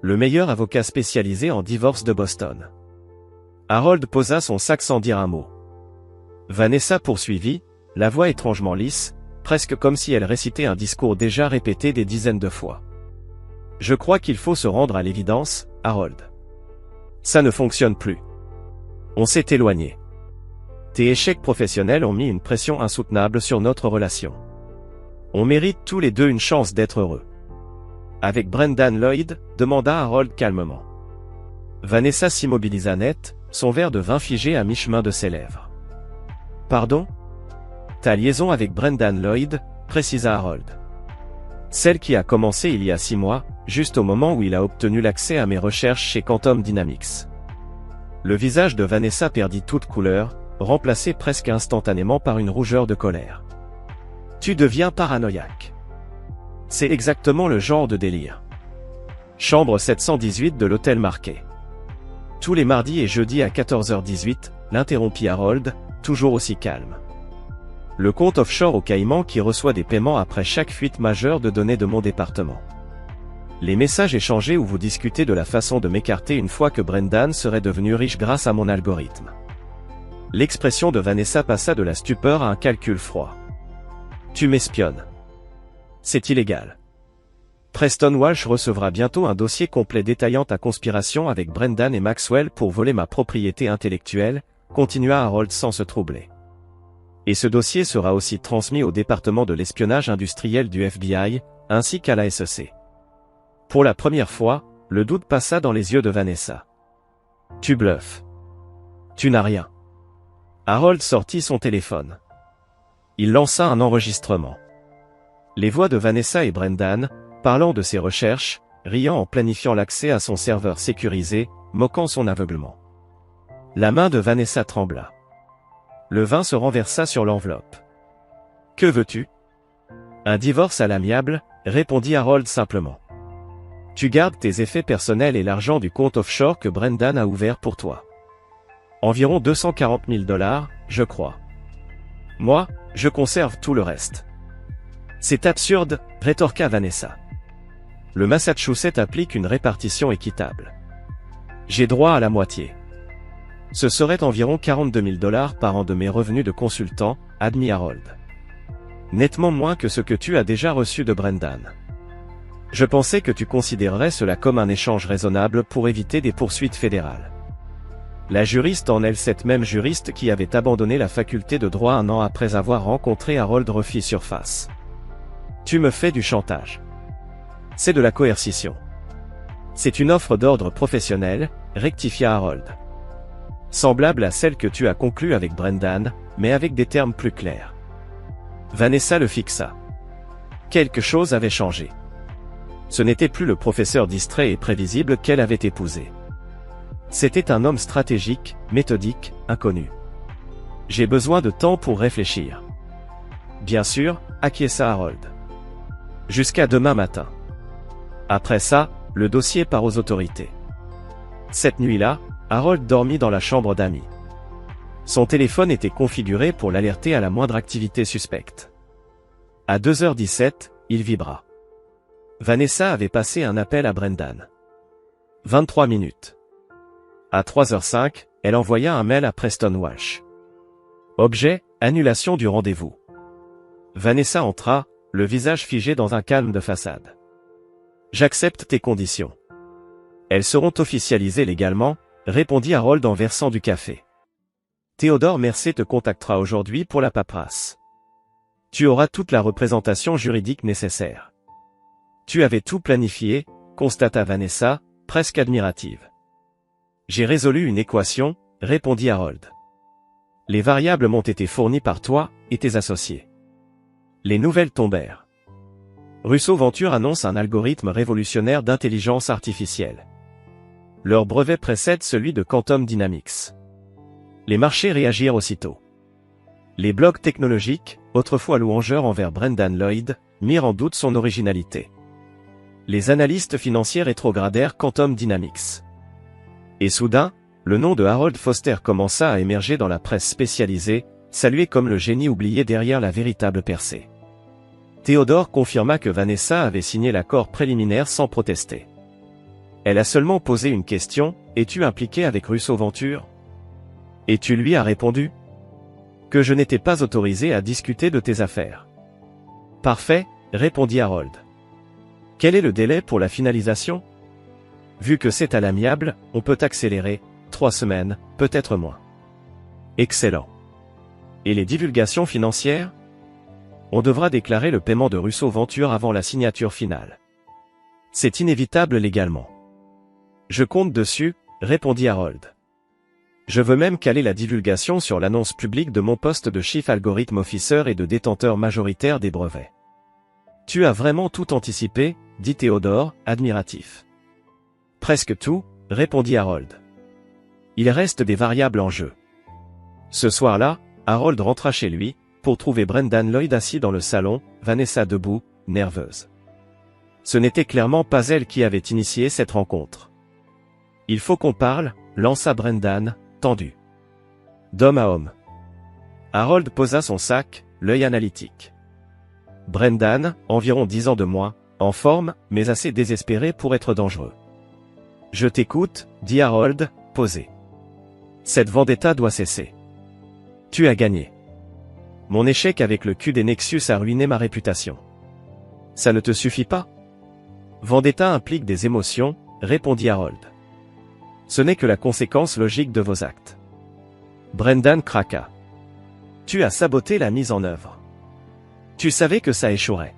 Speaker 1: Le meilleur avocat spécialisé en divorce de Boston. Harold posa son sac sans dire un mot. Vanessa poursuivit, la voix étrangement lisse, presque comme si elle récitait un discours déjà répété des dizaines de fois. Je crois qu'il faut se rendre à l'évidence, Harold. Ça ne fonctionne plus. On s'est éloigné. Tes échecs professionnels ont mis une pression insoutenable sur notre relation. On mérite tous les deux une chance d'être heureux. Avec Brendan Lloyd, demanda Harold calmement. Vanessa s'immobilisa net, son verre de vin figé à mi-chemin de ses lèvres. Pardon ? Ta liaison avec Brendan Lloyd, précisa Harold. Celle qui a commencé il y a 6 mois, juste au moment où il a obtenu l'accès à mes recherches chez Quantum Dynamics. Le visage de Vanessa perdit toute couleur, remplacé presque instantanément par une rougeur de colère. Tu deviens paranoïaque. C'est exactement le genre de délire. Chambre 718 de l'hôtel Marquet. Tous les mardis et jeudis à 14h18, l'interrompit Harold, toujours aussi calme. Le compte offshore au Caïman qui reçoit des paiements après chaque fuite majeure de données de mon département. Les messages échangés où vous discutez de la façon de m'écarter une fois que Brendan serait devenu riche grâce à mon algorithme. L'expression de Vanessa passa de la stupeur à un calcul froid. Tu m'espionnes. C'est illégal. Preston Walsh recevra bientôt un dossier complet détaillant ta conspiration avec Brendan et Maxwell pour voler ma propriété intellectuelle, continua Harold sans se troubler. Et ce dossier sera aussi transmis au département de l'espionnage industriel du FBI, ainsi qu'à la SEC. Pour la première fois, le doute passa dans les yeux de Vanessa. Tu bluffes. Tu n'as rien. Harold sortit son téléphone. Il lança un enregistrement. Les voix de Vanessa et Brendan, parlant de ses recherches, riant en planifiant l'accès à son serveur sécurisé, moquant son aveuglement. La main de Vanessa trembla. Le vin se renversa sur l'enveloppe. « Que veux-tu » ? Un divorce à l'amiable, répondit Harold simplement. Tu gardes tes effets personnels et l'argent du compte offshore que Brendan a ouvert pour toi. Environ 240 000 $, je crois. Moi, je conserve tout le reste. C'est absurde, rétorqua Vanessa. Le Massachusetts applique une répartition équitable. J'ai droit à la moitié. Ce serait environ 42 000 $ par an de mes revenus de consultant, admit Harold. Nettement moins que ce que tu as déjà reçu de Brendan. Je pensais que tu considérerais cela comme un échange raisonnable pour éviter des poursuites fédérales. La juriste en elle, cette même juriste qui avait abandonné la faculté de droit un an après avoir rencontré Harold, refit surface. Tu me fais du chantage. C'est de la coercition. C'est une offre d'ordre professionnel, rectifia Harold. Semblable à celle que tu as conclue avec Brendan, mais avec des termes plus clairs. Vanessa le fixa. Quelque chose avait changé. Ce n'était plus le professeur distrait et prévisible qu'elle avait épousé. C'était un homme stratégique, méthodique, inconnu. J'ai besoin de temps pour réfléchir. Bien sûr, acquiesça Harold. Jusqu'à demain matin. Après ça, le dossier part aux autorités. Cette nuit-là, Harold dormit dans la chambre d'Amy. Son téléphone était configuré pour l'alerter à la moindre activité suspecte. À 2h17, il vibra. Vanessa avait passé un appel à Brendan. 23 minutes. À 3h05, elle envoya un mail à Preston Walsh. Objet, annulation du rendez-vous. Vanessa entra, le visage figé dans un calme de façade. J'accepte tes conditions. Elles seront officialisées légalement, répondit Harold en versant du café. Théodore Mercier te contactera aujourd'hui pour la paperasse. Tu auras toute la représentation juridique nécessaire. Tu avais tout planifié, constata Vanessa, presque admirative. J'ai résolu une équation, répondit Harold. Les variables m'ont été fournies par toi et tes associés. Les nouvelles tombèrent. Russo Venture annonce un algorithme révolutionnaire d'intelligence artificielle. Leur brevet précède celui de Quantum Dynamics. Les marchés réagirent aussitôt. Les blogs technologiques, autrefois louangeurs envers Brendan Lloyd, mirent en doute son originalité. Les analystes financiers rétrogradèrent Quantum Dynamics. Et soudain, le nom de Harold Foster commença à émerger dans la presse spécialisée, salué comme le génie oublié derrière la véritable percée. Théodore confirma que Vanessa avait signé l'accord préliminaire sans protester. Elle a seulement posé une question, es-tu impliqué avec Russo Venture? Et tu lui as répondu? Que je n'étais pas autorisé à discuter de tes affaires. Parfait, répondit Harold. Quel est le délai pour la finalisation? Vu que c'est à l'amiable, on peut accélérer, 3 semaines, peut-être moins. Excellent. Et les divulgations financières? On devra déclarer le paiement de Russo Venture avant la signature finale. C'est inévitable légalement. Je compte dessus, répondit Harold. Je veux même caler la divulgation sur l'annonce publique de mon poste de Chief Algorithm Officer et de détenteur majoritaire des brevets. Tu as vraiment tout anticipé, dit Théodore, admiratif. Presque tout, répondit Harold. Il reste des variables en jeu. Ce soir-là, Harold rentra chez lui, pour trouver Brendan Lloyd assis dans le salon, Vanessa debout, nerveuse. Ce n'était clairement pas elle qui avait initié cette rencontre. Il faut qu'on parle, lança Brendan, tendu. D'homme à homme. Harold posa son sac, l'œil analytique. Brendan, environ 10 ans de moins, en forme, mais assez désespéré pour être dangereux. Je t'écoute, dit Harold, posé. Cette vendetta doit cesser. Tu as gagné. Mon échec avec le cul des Nexus a ruiné ma réputation. Ça ne te suffit pas? Vendetta implique des émotions, répondit Harold. Ce n'est que la conséquence logique de vos actes. Brendan craqua. Tu as saboté la mise en œuvre. Tu savais que ça échouerait.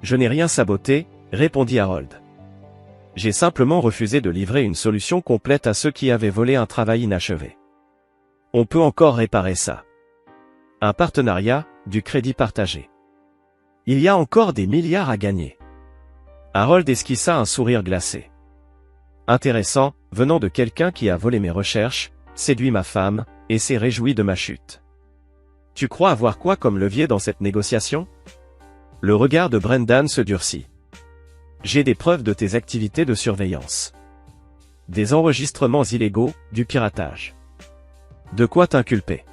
Speaker 1: Je n'ai rien saboté, répondit Harold. J'ai simplement refusé de livrer une solution complète à ceux qui avaient volé un travail inachevé. On peut encore réparer ça. Un partenariat, du crédit partagé. Il y a encore des milliards à gagner. Harold esquissa un sourire glacé. Intéressant, venant de quelqu'un qui a volé mes recherches, séduit ma femme, et s'est réjoui de ma chute. Tu crois avoir quoi comme levier dans cette négociation? Le regard de Brendan se durcit. J'ai des preuves de tes activités de surveillance. Des enregistrements illégaux, du piratage. De quoi t'inculper?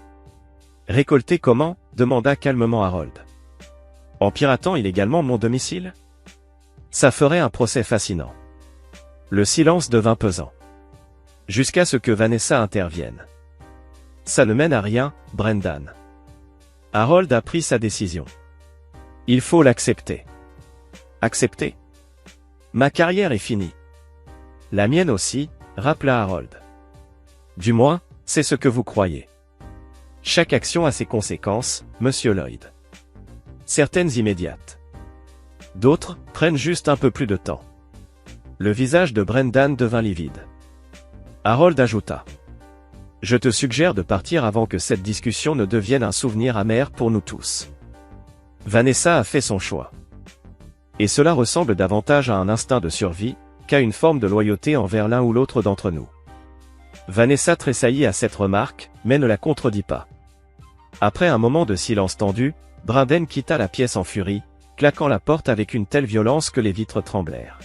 Speaker 1: Récolter comment? Demanda calmement Harold. En piratant illégalement mon domicile? Ça ferait un procès fascinant. Le silence devint pesant. Jusqu'à ce que Vanessa intervienne. Ça ne mène à rien, Brendan. Harold a pris sa décision. Il faut l'accepter. Accepter? Ma carrière est finie. La mienne aussi, rappela Harold. Du moins, c'est ce que vous croyez. Chaque action a ses conséquences, Monsieur Lloyd. Certaines immédiates. D'autres prennent juste un peu plus de temps. Le visage de Brendan devint livide. Harold ajouta. Je te suggère de partir avant que cette discussion ne devienne un souvenir amer pour nous tous. Vanessa a fait son choix. Et cela ressemble davantage à un instinct de survie, qu'à une forme de loyauté envers l'un ou l'autre d'entre nous. Vanessa tressaillit à cette remarque, mais ne la contredit pas. Après un moment de silence tendu, Brendan quitta la pièce en furie, claquant la porte avec une telle violence que les vitres tremblèrent.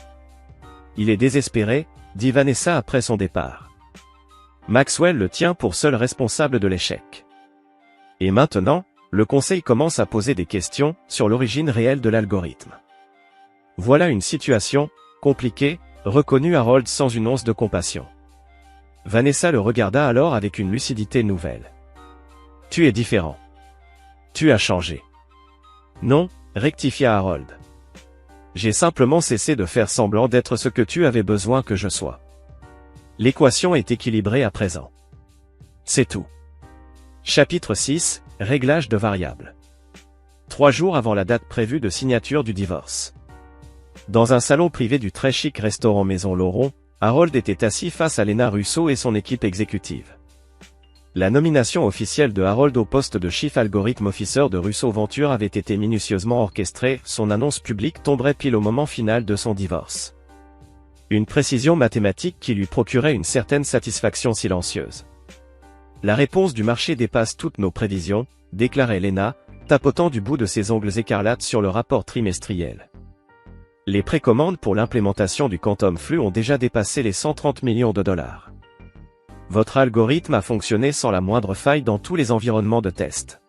Speaker 1: Il est désespéré, dit Vanessa après son départ. Maxwell le tient pour seul responsable de l'échec. Et maintenant, le conseil commence à poser des questions sur l'origine réelle de l'algorithme. Voilà une situation compliquée, reconnut Harold sans une once de compassion. Vanessa le regarda alors avec une lucidité nouvelle. Tu es différent. Tu as changé. Non, rectifia Harold. J'ai simplement cessé de faire semblant d'être ce que tu avais besoin que je sois. L'équation est équilibrée à présent. C'est tout. Chapitre 6, Réglage de variables. 3 jours avant la date prévue de signature du divorce. Dans un salon privé du très chic restaurant Maison Laurent, Harold était assis face à Lena Russo et son équipe exécutive. La nomination officielle de Harold au poste de Chief Algorithm Officer de Russo Ventures avait été minutieusement orchestrée, son annonce publique tomberait pile au moment final de son divorce. Une précision mathématique qui lui procurait une certaine satisfaction silencieuse. La réponse du marché dépasse toutes nos prévisions, déclarait Lena, tapotant du bout de ses ongles écarlates sur le rapport trimestriel. Les précommandes pour l'implémentation du Quantum Flux ont déjà dépassé les 130 millions de dollars. Votre algorithme a fonctionné sans la moindre faille dans tous les environnements de test.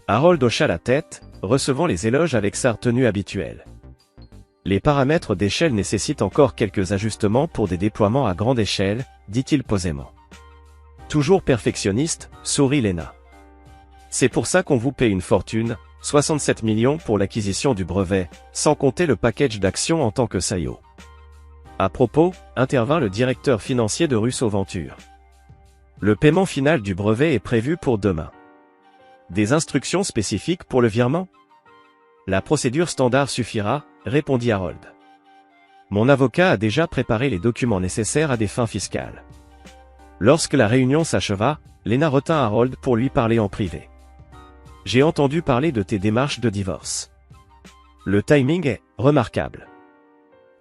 Speaker 1: Harold hocha la tête, recevant les éloges avec sa retenue habituelle. Les paramètres d'échelle nécessitent encore quelques ajustements pour des déploiements à grande échelle, dit-il posément. Toujours perfectionniste, sourit Lena. C'est pour ça qu'on vous paie une fortune, 67 millions pour l'acquisition du brevet, sans compter le package d'actions en tant que CEO. À propos, intervint le directeur financier de Russo Ventures. Le paiement final du brevet est prévu pour demain. Des instructions spécifiques pour le virement ? La procédure standard suffira, répondit Harold. Mon avocat a déjà préparé les documents nécessaires à des fins fiscales. Lorsque la réunion s'acheva, Lena retint Harold pour lui parler en privé. J'ai entendu parler de tes démarches de divorce. Le timing est remarquable.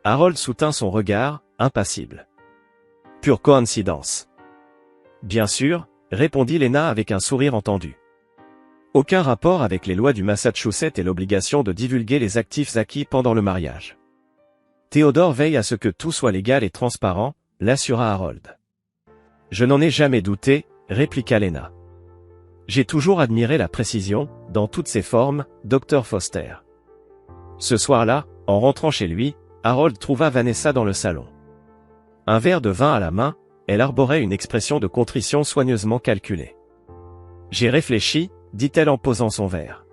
Speaker 1: Harold soutint son regard, impassible. Pure coïncidence. Bien sûr, répondit Lena avec un sourire entendu. Aucun rapport avec les lois du Massachusetts et l'obligation de divulguer les actifs acquis pendant le mariage. Théodore veille à ce que tout soit légal et transparent, l'assura Harold. Je n'en ai jamais douté, répliqua Lena. J'ai toujours admiré la précision, dans toutes ses formes, Dr Foster. Ce soir-là, en rentrant chez lui, Harold trouva Vanessa dans le salon. Un verre de vin à la main, elle arborait une expression de contrition soigneusement calculée. J'ai réfléchi, dit-elle en posant son verre.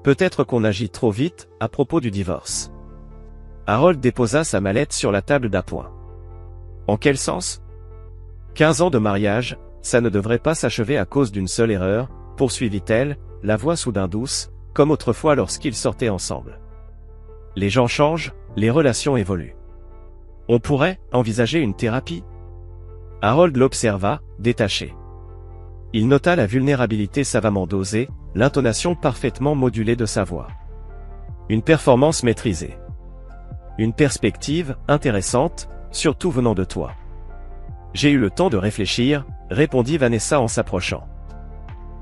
Speaker 1: Peut-être qu'on agit trop vite, à propos du divorce. Harold déposa sa mallette sur la table d'appoint. En quel sens ? 15 ans de mariage, ça ne devrait pas s'achever à cause d'une seule erreur, poursuivit-elle, la voix soudain douce, comme autrefois lorsqu'ils sortaient ensemble. Les gens changent, les relations évoluent. On pourrait envisager une thérapie ? Harold l'observa, détaché. Il nota la vulnérabilité savamment dosée, l'intonation parfaitement modulée de sa voix. Une performance maîtrisée. Une perspective intéressante, surtout venant de toi. J'ai eu le temps de réfléchir, répondit Vanessa en s'approchant.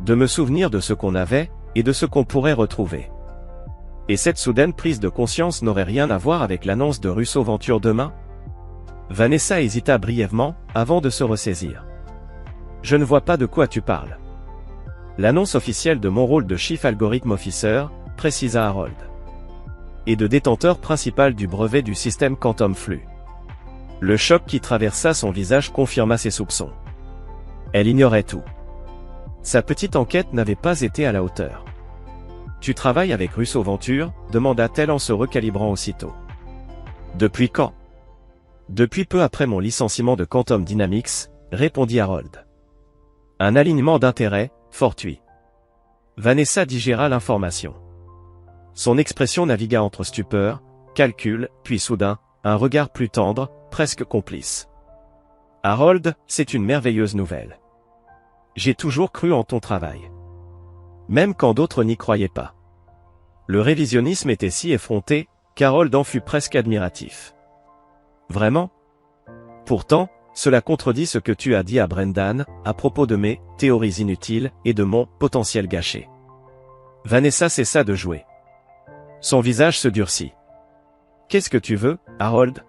Speaker 1: De me souvenir de ce qu'on avait, et de ce qu'on pourrait retrouver. Et cette soudaine prise de conscience n'aurait rien à voir avec l'annonce de Russo Ventures demain ? Vanessa hésita brièvement, avant de se ressaisir. Je ne vois pas de quoi tu parles. L'annonce officielle de mon rôle de Chief Algorithm Officer, précisa Harold. Et de détenteur principal du brevet du système Quantum Flux. Le choc qui traversa son visage confirma ses soupçons. Elle ignorait tout. Sa petite enquête n'avait pas été à la hauteur. Tu travailles avec Russo Ventures ? Demanda-t-elle en se recalibrant aussitôt. Depuis quand? Depuis peu après mon licenciement de Quantum Dynamics, répondit Harold. Un alignement d'intérêts, fortuit. Vanessa digéra l'information. Son expression navigua entre stupeur, calcul, puis soudain, un regard plus tendre, presque complice. Harold, c'est une merveilleuse nouvelle. J'ai toujours cru en ton travail. Même quand d'autres n'y croyaient pas. Le révisionnisme était si effronté, qu'Harold en fut presque admiratif. Vraiment? Pourtant, cela contredit ce que tu as dit à Brendan, à propos de mes théories inutiles et de mon potentiel gâché. Vanessa cessa de jouer. Son visage se durcit. Qu'est-ce que tu veux, Harold?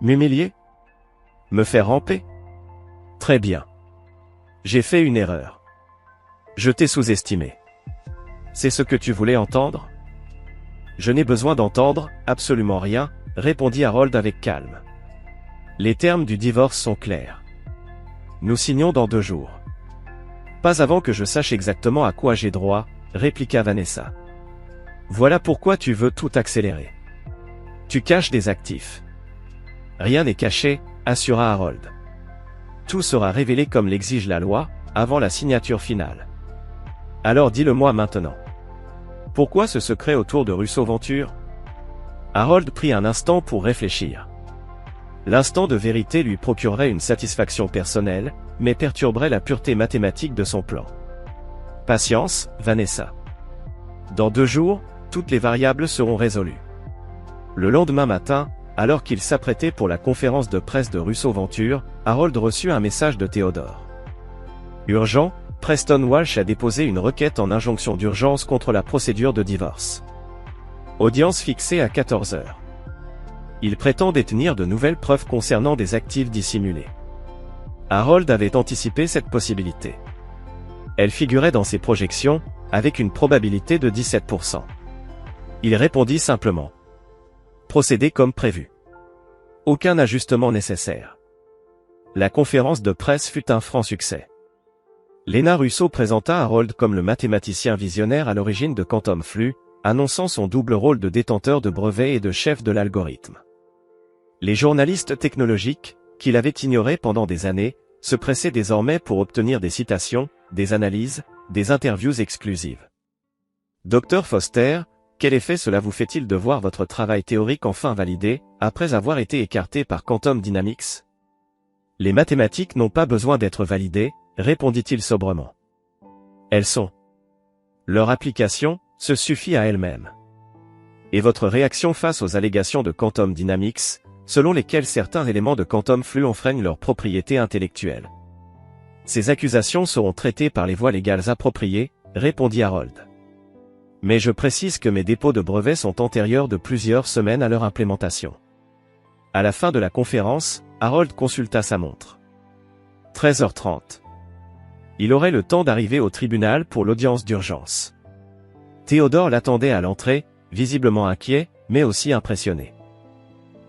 Speaker 1: M'humilier? Me faire ramper? Très bien. J'ai fait une erreur. Je t'ai sous-estimé. C'est ce que tu voulais entendre? Je n'ai besoin d'entendre absolument rien, répondit Harold avec calme. Les termes du divorce sont clairs. Nous signons dans 2 jours. Pas avant que je sache exactement à quoi j'ai droit, répliqua Vanessa. Voilà pourquoi tu veux tout accélérer. Tu caches des actifs. Rien n'est caché, assura Harold. Tout sera révélé comme l'exige la loi, avant la signature finale. Alors dis-le-moi maintenant. Pourquoi ce secret autour de Russo Venture? Harold prit un instant pour réfléchir. L'instant de vérité lui procurerait une satisfaction personnelle, mais perturberait la pureté mathématique de son plan. Patience, Vanessa. Dans 2 jours, toutes les variables seront résolues. Le lendemain matin, alors qu'il s'apprêtait pour la conférence de presse de Russo Venture, Harold reçut un message de Theodore. Urgent, Preston Walsh a déposé une requête en injonction d'urgence contre la procédure de divorce. Audience fixée à 14 heures. Il prétend détenir de nouvelles preuves concernant des actifs dissimulés. Harold avait anticipé cette possibilité. Elle figurait dans ses projections, avec une probabilité de 17%. Il répondit simplement. Procédez comme prévu. Aucun ajustement nécessaire. La conférence de presse fut un franc succès. Lena Russo présenta Harold comme le mathématicien visionnaire à l'origine de Quantum Flux, annonçant son double rôle de détenteur de brevets et de chef de l'algorithme. Les journalistes technologiques, qui l'avaient ignoré pendant des années, se pressaient désormais pour obtenir des citations, des analyses, des interviews exclusives. Dr Foster, quel effet cela vous fait-il de voir votre travail théorique enfin validé, après avoir été écarté par Quantum Dynamics? Les mathématiques n'ont pas besoin d'être validées, répondit-il sobrement. Elles sont. Leur application se suffit à elle-même. Et votre réaction face aux allégations de Quantum Dynamics, selon lesquelles certains éléments de Quantum Flux enfreignent leur propriété intellectuelle? Ces accusations seront traitées par les voies légales appropriées, répondit Harold. Mais je précise que mes dépôts de brevets sont antérieurs de plusieurs semaines à leur implémentation. À la fin de la conférence, Harold consulta sa montre. 13h30. Il aurait le temps d'arriver au tribunal pour l'audience d'urgence. Theodore l'attendait à l'entrée, visiblement inquiet, mais aussi impressionné.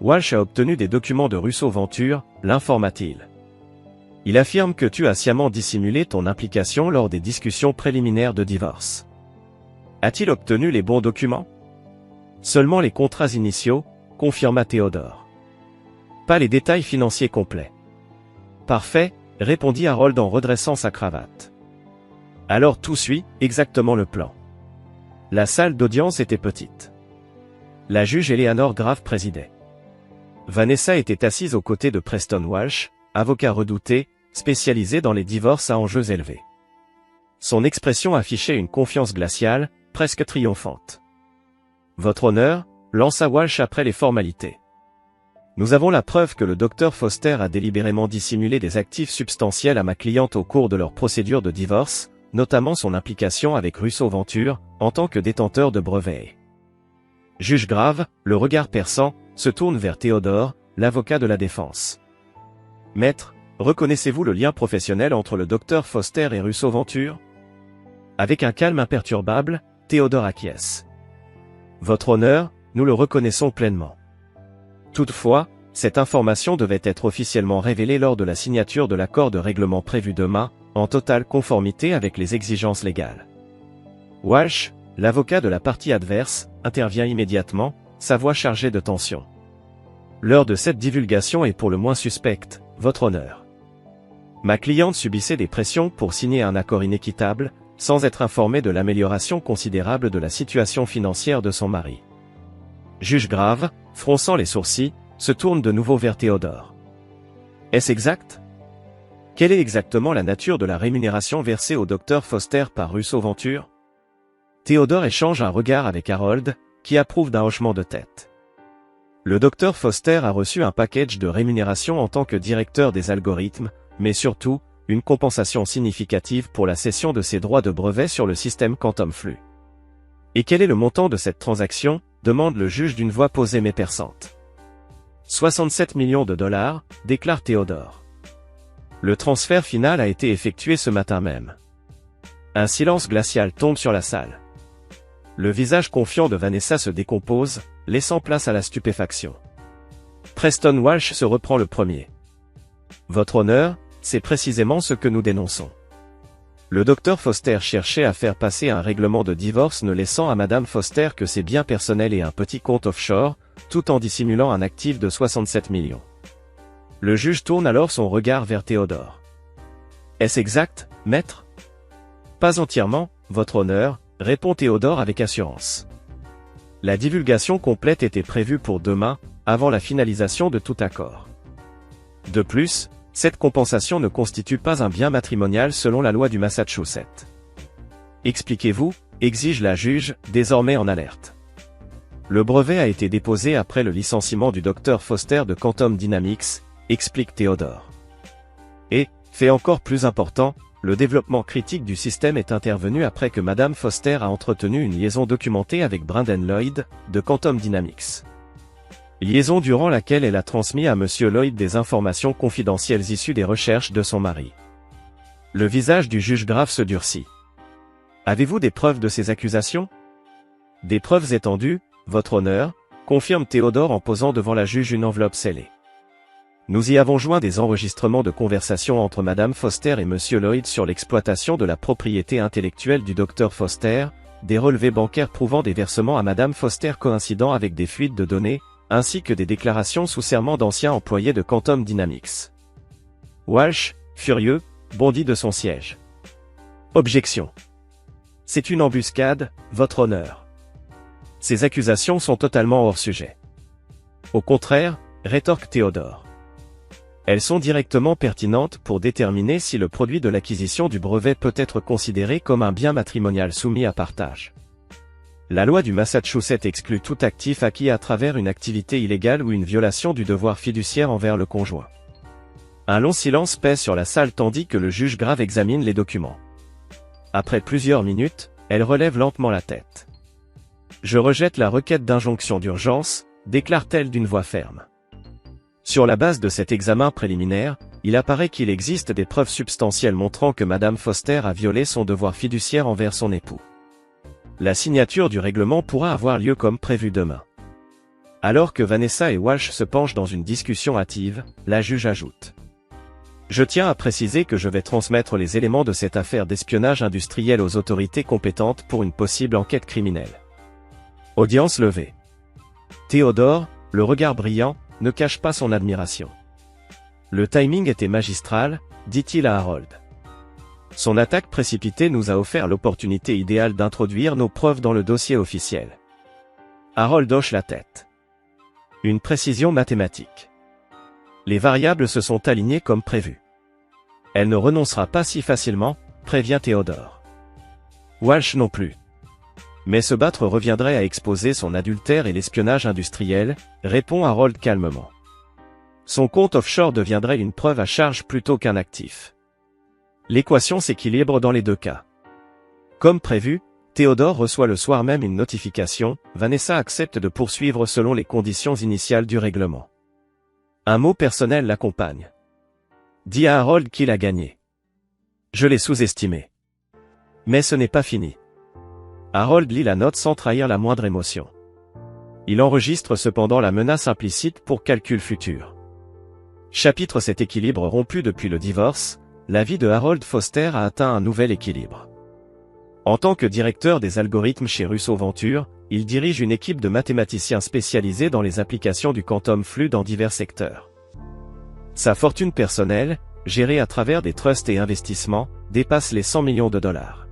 Speaker 1: Walsh a obtenu des documents de Russo Venture, l'informa-t-il. Il affirme que tu as sciemment dissimulé ton implication lors des discussions préliminaires de divorce. A-t-il obtenu les bons documents? Seulement les contrats initiaux, confirma Theodore. Pas les détails financiers complets. Parfait, répondit Harold en redressant sa cravate. Alors tout suit, exactement le plan. La salle d'audience était petite. La juge Eleanor Grave présidait. Vanessa était assise aux côtés de Preston Walsh, avocat redouté, spécialisé dans les divorces à enjeux élevés. Son expression affichait une confiance glaciale, presque triomphante. Votre honneur, lança Walsh après les formalités. Nous avons la preuve que le docteur Foster a délibérément dissimulé des actifs substantiels à ma cliente au cours de leur procédure de divorce, notamment son implication avec Russo Venture, en tant que détenteur de brevets. Juge Grave, le regard perçant, se tourne vers Theodore, l'avocat de la défense. Maître, reconnaissez-vous le lien professionnel entre le docteur Foster et Russo Venture? Avec un calme imperturbable, Theodore acquiesce. Votre honneur, nous le reconnaissons pleinement. Toutefois, cette information devait être officiellement révélée lors de la signature de l'accord de règlement prévu demain, en totale conformité avec les exigences légales. Walsh, l'avocat de la partie adverse, intervient immédiatement, sa voix chargée de tension. L'heure de cette divulgation est pour le moins suspecte, votre honneur. Ma cliente subissait des pressions pour signer un accord inéquitable, sans être informée de l'amélioration considérable de la situation financière de son mari. Juge grave, fronçant les sourcils, se tourne de nouveau vers Théodore. Est-ce exact? Quelle est exactement la nature de la rémunération versée au docteur Foster par Russo-Venture? Théodore échange un regard avec Harold, qui approuve d'un hochement de tête. Le docteur Foster a reçu un package de rémunération en tant que directeur des algorithmes, mais surtout, une compensation significative pour la cession de ses droits de brevet sur le système Quantum Flux. Et quel est le montant de cette transaction? Demande le juge d'une voix posée mais perçante. 67 millions de dollars, déclare Théodore. Le transfert final a été effectué ce matin même. Un silence glacial tombe sur la salle. Le visage confiant de Vanessa se décompose, laissant place à la stupéfaction. Preston Walsh se reprend le premier. Votre honneur, c'est précisément ce que nous dénonçons. Le docteur Foster cherchait à faire passer un règlement de divorce ne laissant à Madame Foster que ses biens personnels et un petit compte offshore, tout en dissimulant un actif de 67 millions. Le juge tourne alors son regard vers Théodore. Est-ce exact, maître? Pas entièrement, votre honneur, répond Théodore avec assurance. La divulgation complète était prévue pour demain, avant la finalisation de tout accord. De plus, cette compensation ne constitue pas un bien matrimonial selon la loi du Massachusetts. Expliquez-vous, exige la juge, désormais en alerte. Le brevet a été déposé après le licenciement du docteur Foster de Quantum Dynamics, explique Théodore. Et, fait encore plus important, le développement critique du système est intervenu après que Madame Foster a entretenu une liaison documentée avec Brendan Lloyd, de Quantum Dynamics. Liaison durant laquelle elle a transmis à Monsieur Lloyd des informations confidentielles issues des recherches de son mari. Le visage du juge grave se durcit. Avez-vous des preuves de ces accusations? Des preuves étendues, votre honneur, confirme Théodore en posant devant la juge une enveloppe scellée. Nous y avons joint des enregistrements de conversation entre Madame Foster et Monsieur Lloyd sur l'exploitation de la propriété intellectuelle du docteur Foster, des relevés bancaires prouvant des versements à Madame Foster coïncidant avec des fuites de données, ainsi que des déclarations sous serment d'anciens employés de Quantum Dynamics. Walsh, furieux, bondit de son siège. Objection. C'est une embuscade, votre honneur. Ces accusations sont totalement hors sujet. Au contraire, rétorque Théodore. Elles sont directement pertinentes pour déterminer si le produit de l'acquisition du brevet peut être considéré comme un bien matrimonial soumis à partage. La loi du Massachusetts exclut tout actif acquis à travers une activité illégale ou une violation du devoir fiduciaire envers le conjoint. Un long silence pèse sur la salle tandis que le juge grave examine les documents. Après plusieurs minutes, elle relève lentement la tête. Je rejette la requête d'injonction d'urgence, déclare-t-elle d'une voix ferme. Sur la base de cet examen préliminaire, il apparaît qu'il existe des preuves substantielles montrant que Madame Foster a violé son devoir fiduciaire envers son époux. La signature du règlement pourra avoir lieu comme prévu demain. Alors que Vanessa et Walsh se penchent dans une discussion hâtive, la juge ajoute. Je tiens à préciser que je vais transmettre les éléments de cette affaire d'espionnage industriel aux autorités compétentes pour une possible enquête criminelle. Audience levée. Théodore, le regard brillant, ne cache pas son admiration. Le timing était magistral, dit-il à Harold. Son attaque précipitée nous a offert l'opportunité idéale d'introduire nos preuves dans le dossier officiel. Harold hoche la tête. Une précision mathématique. Les variables se sont alignées comme prévu. Elle ne renoncera pas si facilement, prévient Théodore. Walsh non plus. Mais se battre reviendrait à exposer son adultère et l'espionnage industriel, répond Harold calmement. Son compte offshore deviendrait une preuve à charge plutôt qu'un actif. L'équation s'équilibre dans les deux cas. Comme prévu, Théodore reçoit le soir même une notification, Vanessa accepte de poursuivre selon les conditions initiales du règlement. Un mot personnel l'accompagne. Dis à Harold qu'il a gagné. Je l'ai sous-estimé. Mais ce n'est pas fini. Harold lit la note sans trahir la moindre émotion. Il enregistre cependant la menace implicite pour calcul futur. Chapitre Cet équilibre rompu depuis le divorce, la vie de Harold Foster a atteint un nouvel équilibre. En tant que directeur des algorithmes chez Russo Venture, il dirige une équipe de mathématiciens spécialisés dans les applications du quantum flux dans divers secteurs. Sa fortune personnelle, gérée à travers des trusts et investissements, dépasse les 100 millions de dollars.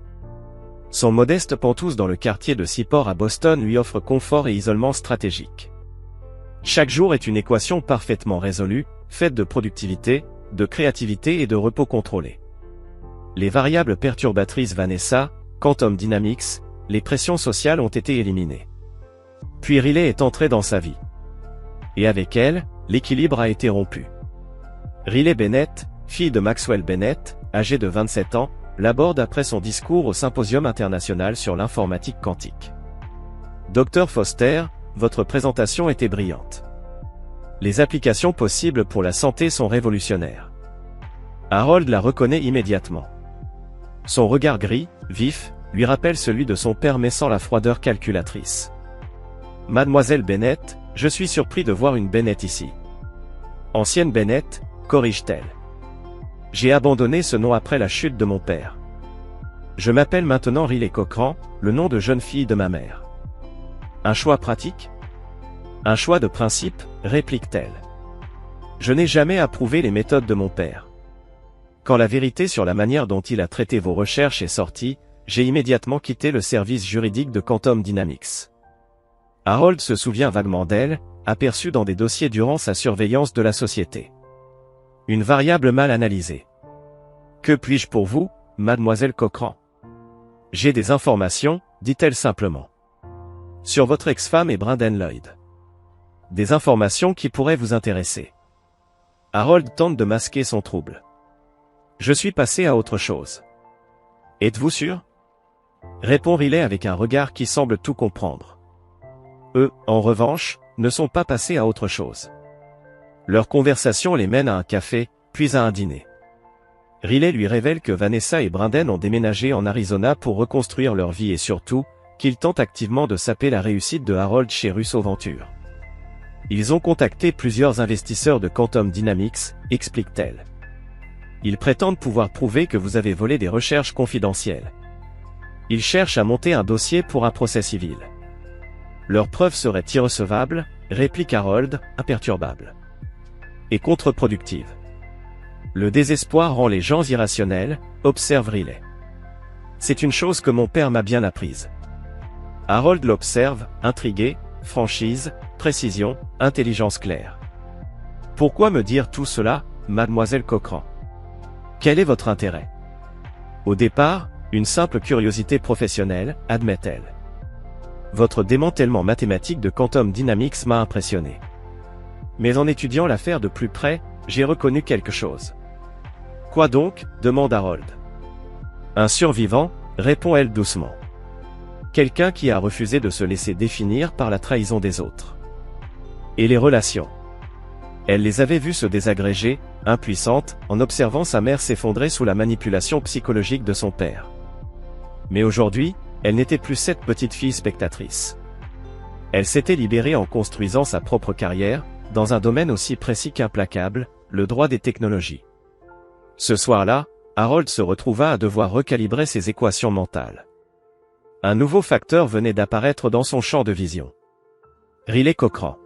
Speaker 1: Son modeste penthouse dans le quartier de Seaport à Boston lui offre confort et isolement stratégique. Chaque jour est une équation parfaitement résolue, faite de productivité, de créativité et de repos contrôlé. Les variables perturbatrices Vanessa, Quantum Dynamics, les pressions sociales ont été éliminées. Puis Riley est entrée dans sa vie. Et avec elle, l'équilibre a été rompu. Riley Bennett, fille de Maxwell Bennett, âgée de 27 ans, l'aborde après son discours au Symposium international sur l'informatique quantique. Dr Foster, votre présentation était brillante. Les applications possibles pour la santé sont révolutionnaires. Harold la reconnaît immédiatement. Son regard gris, vif, lui rappelle celui de son père mais sans la froideur calculatrice. Mademoiselle Bennett, je suis surpris de voir une Bennett ici. Ancienne Bennett, corrige-t-elle. J'ai abandonné ce nom après la chute de mon père. Je m'appelle maintenant Riley Cochran, le nom de jeune fille de ma mère. Un choix pratique? Un choix de principe, réplique-t-elle. Je n'ai jamais approuvé les méthodes de mon père. Quand la vérité sur la manière dont il a traité vos recherches est sortie, j'ai immédiatement quitté le service juridique de Quantum Dynamics. Harold se souvient vaguement d'elle, aperçue dans des dossiers durant sa surveillance de la société. Une variable mal analysée. Que puis-je pour vous, mademoiselle Cochran? J'ai des informations, dit-elle simplement. Sur votre ex-femme et Brendan Lloyd. Des informations qui pourraient vous intéresser. Harold tente de masquer son trouble. Je suis passé à autre chose. Êtes-vous sûr? Répond Riley avec un regard qui semble tout comprendre. Eux, en revanche, ne sont pas passés à autre chose. Leur conversation les mène à un café, puis à un dîner. Riley lui révèle que Vanessa et Brendan ont déménagé en Arizona pour reconstruire leur vie et surtout, qu'ils tentent activement de saper la réussite de Harold chez Russo Venture. Ils ont contacté plusieurs investisseurs de Quantum Dynamics, explique-t-elle. Ils prétendent pouvoir prouver que vous avez volé des recherches confidentielles. Ils cherchent à monter un dossier pour un procès civil. Leurs preuves seraient irrecevables, réplique Harold, imperturbable. Et contre-productive. Le désespoir rend les gens irrationnels, observe Riley. C'est une chose que mon père m'a bien apprise. Harold l'observe, intrigué, franchise, précision, intelligence claire. Pourquoi me dire tout cela, mademoiselle Cochran? Quel est votre intérêt? Au départ, une simple curiosité professionnelle, admet-elle. Votre démantèlement mathématique de Quantum Dynamics m'a impressionné. Mais en étudiant l'affaire de plus près, j'ai reconnu quelque chose. Quoi donc? Demande Harold. Un survivant, répond-elle doucement. Quelqu'un qui a refusé de se laisser définir par la trahison des autres. Et les relations. Elle les avait vues se désagréger, impuissante, en observant sa mère s'effondrer sous la manipulation psychologique de son père. Mais aujourd'hui, elle n'était plus cette petite fille spectatrice. Elle s'était libérée en construisant sa propre carrière, dans un domaine aussi précis qu'implacable, le droit des technologies. Ce soir-là, Harold se retrouva à devoir recalibrer ses équations mentales. Un nouveau facteur venait d'apparaître dans son champ de vision. Riley Cochran.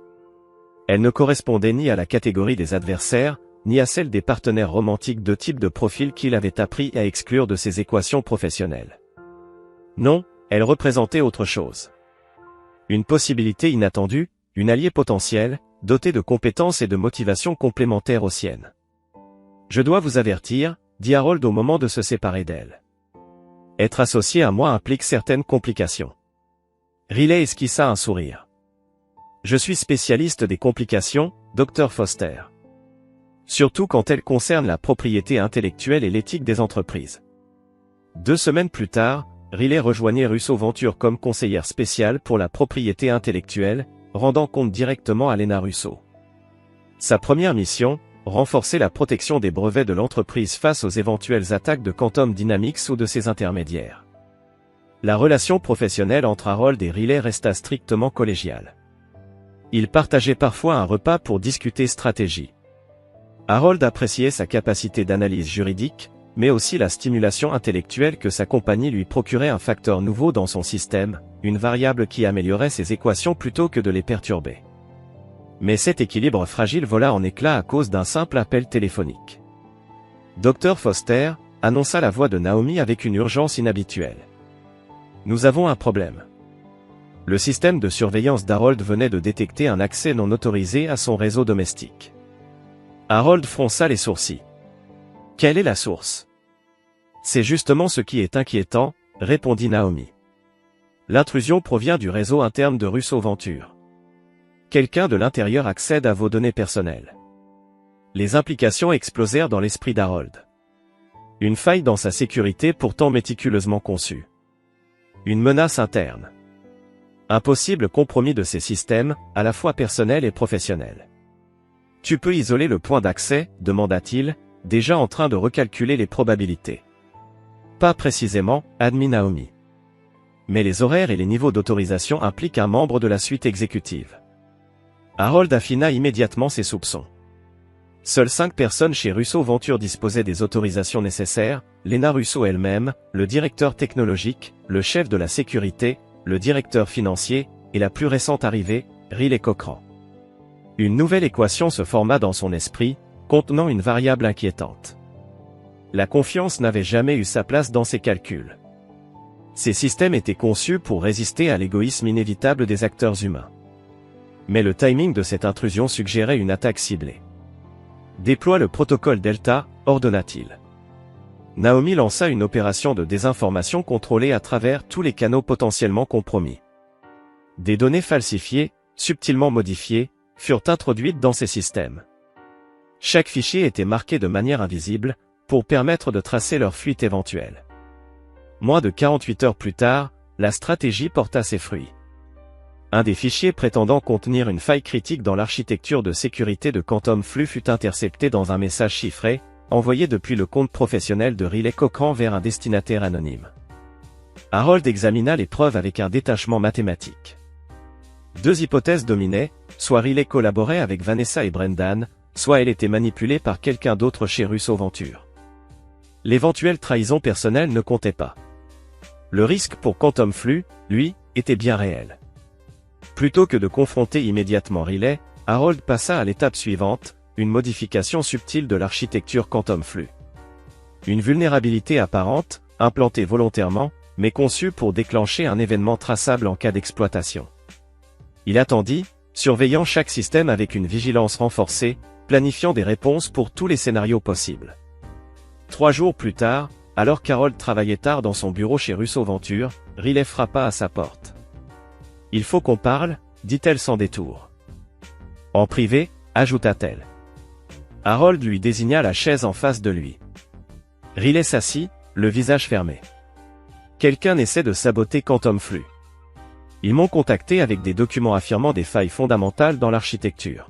Speaker 1: Elle ne correspondait ni à la catégorie des adversaires, ni à celle des partenaires romantiques de type de profil qu'il avait appris à exclure de ses équations professionnelles. Non, elle représentait autre chose. Une possibilité inattendue, une alliée potentielle, dotée de compétences et de motivations complémentaires aux siennes. Je dois vous avertir, dit Harold au moment de se séparer d'elle. Être associé à moi implique certaines complications. Riley esquissa un sourire. Je suis spécialiste des complications, Dr Foster. Surtout quand elles concernent la propriété intellectuelle et l'éthique des entreprises. 2 semaines plus tard, Riley rejoignait Russo Venture comme conseillère spéciale pour la propriété intellectuelle, rendant compte directement à Lena Russo. Sa première mission, renforcer la protection des brevets de l'entreprise face aux éventuelles attaques de Quantum Dynamics ou de ses intermédiaires. La relation professionnelle entre Harold et Riley resta strictement collégiale. Ils partageaient parfois un repas pour discuter stratégie. Harold appréciait sa capacité d'analyse juridique, mais aussi la stimulation intellectuelle que sa compagnie lui procurait un facteur nouveau dans son système, une variable qui améliorait ses équations plutôt que de les perturber. Mais cet équilibre fragile vola en éclats à cause d'un simple appel téléphonique. Dr Foster, annonça la voix de Naomi avec une urgence inhabituelle. Nous avons un problème. Le système de surveillance d'Harold venait de détecter un accès non autorisé à son réseau domestique. Harold fronça les sourcils. Quelle est la source? C'est justement ce qui est inquiétant, répondit Naomi. L'intrusion provient du réseau interne de Russo Venture. Quelqu'un de l'intérieur accède à vos données personnelles. Les implications explosèrent dans l'esprit d'Harold. Une faille dans sa sécurité pourtant méticuleusement conçue. Une menace interne. Un possible compromis de ses systèmes, à la fois personnels et professionnels. Tu peux isoler le point d'accès, demanda-t-il, déjà en train de recalculer les probabilités. Pas précisément, admit Naomi. Mais les horaires et les niveaux d'autorisation impliquent un membre de la suite exécutive. Harold affina immédiatement ses soupçons. Seules 5 personnes chez Russo Venture disposaient des autorisations nécessaires, Lena Russo elle-même, le directeur technologique, le chef de la sécurité, le directeur financier, et la plus récente arrivée, Riley Cochran. Une nouvelle équation se forma dans son esprit, contenant une variable inquiétante. La confiance n'avait jamais eu sa place dans ses calculs. Ces systèmes étaient conçus pour résister à l'égoïsme inévitable des acteurs humains. Mais le timing de cette intrusion suggérait une attaque ciblée. Déploie le protocole Delta, ordonna-t-il. Naomi lança une opération de désinformation contrôlée à travers tous les canaux potentiellement compromis. Des données falsifiées, subtilement modifiées, furent introduites dans ces systèmes. Chaque fichier était marqué de manière invisible, pour permettre de tracer leur fuite éventuelle. Moins de 48 heures plus tard, la stratégie porta ses fruits. Un des fichiers prétendant contenir une faille critique dans l'architecture de sécurité de Quantum Flux fut intercepté dans un message chiffré, envoyé depuis le compte professionnel de Riley Cochran vers un destinataire anonyme. Harold examina les preuves avec un détachement mathématique. 2 hypothèses dominaient, soit Riley collaborait avec Vanessa et Brendan, soit elle était manipulée par quelqu'un d'autre chez Russo Venture. L'éventuelle trahison personnelle ne comptait pas. Le risque pour Quantum Flux, lui, était bien réel. Plutôt que de confronter immédiatement Riley, Harold passa à l'étape suivante, une modification subtile de l'architecture Quantum Flux. Une vulnérabilité apparente, implantée volontairement, mais conçue pour déclencher un événement traçable en cas d'exploitation. Il attendit, surveillant chaque système avec une vigilance renforcée, planifiant des réponses pour tous les scénarios possibles. 3 jours plus tard, alors qu'Harold travaillait tard dans son bureau chez Russo Venture, Riley frappa à sa porte. « Il faut qu'on parle », dit-elle sans détour. « En privé », ajouta-t-elle. Harold lui désigna la chaise en face de lui. Riley s'assit, le visage fermé. « Quelqu'un essaie de saboter Quantum Flux. Ils m'ont contacté avec des documents affirmant des failles fondamentales dans l'architecture. »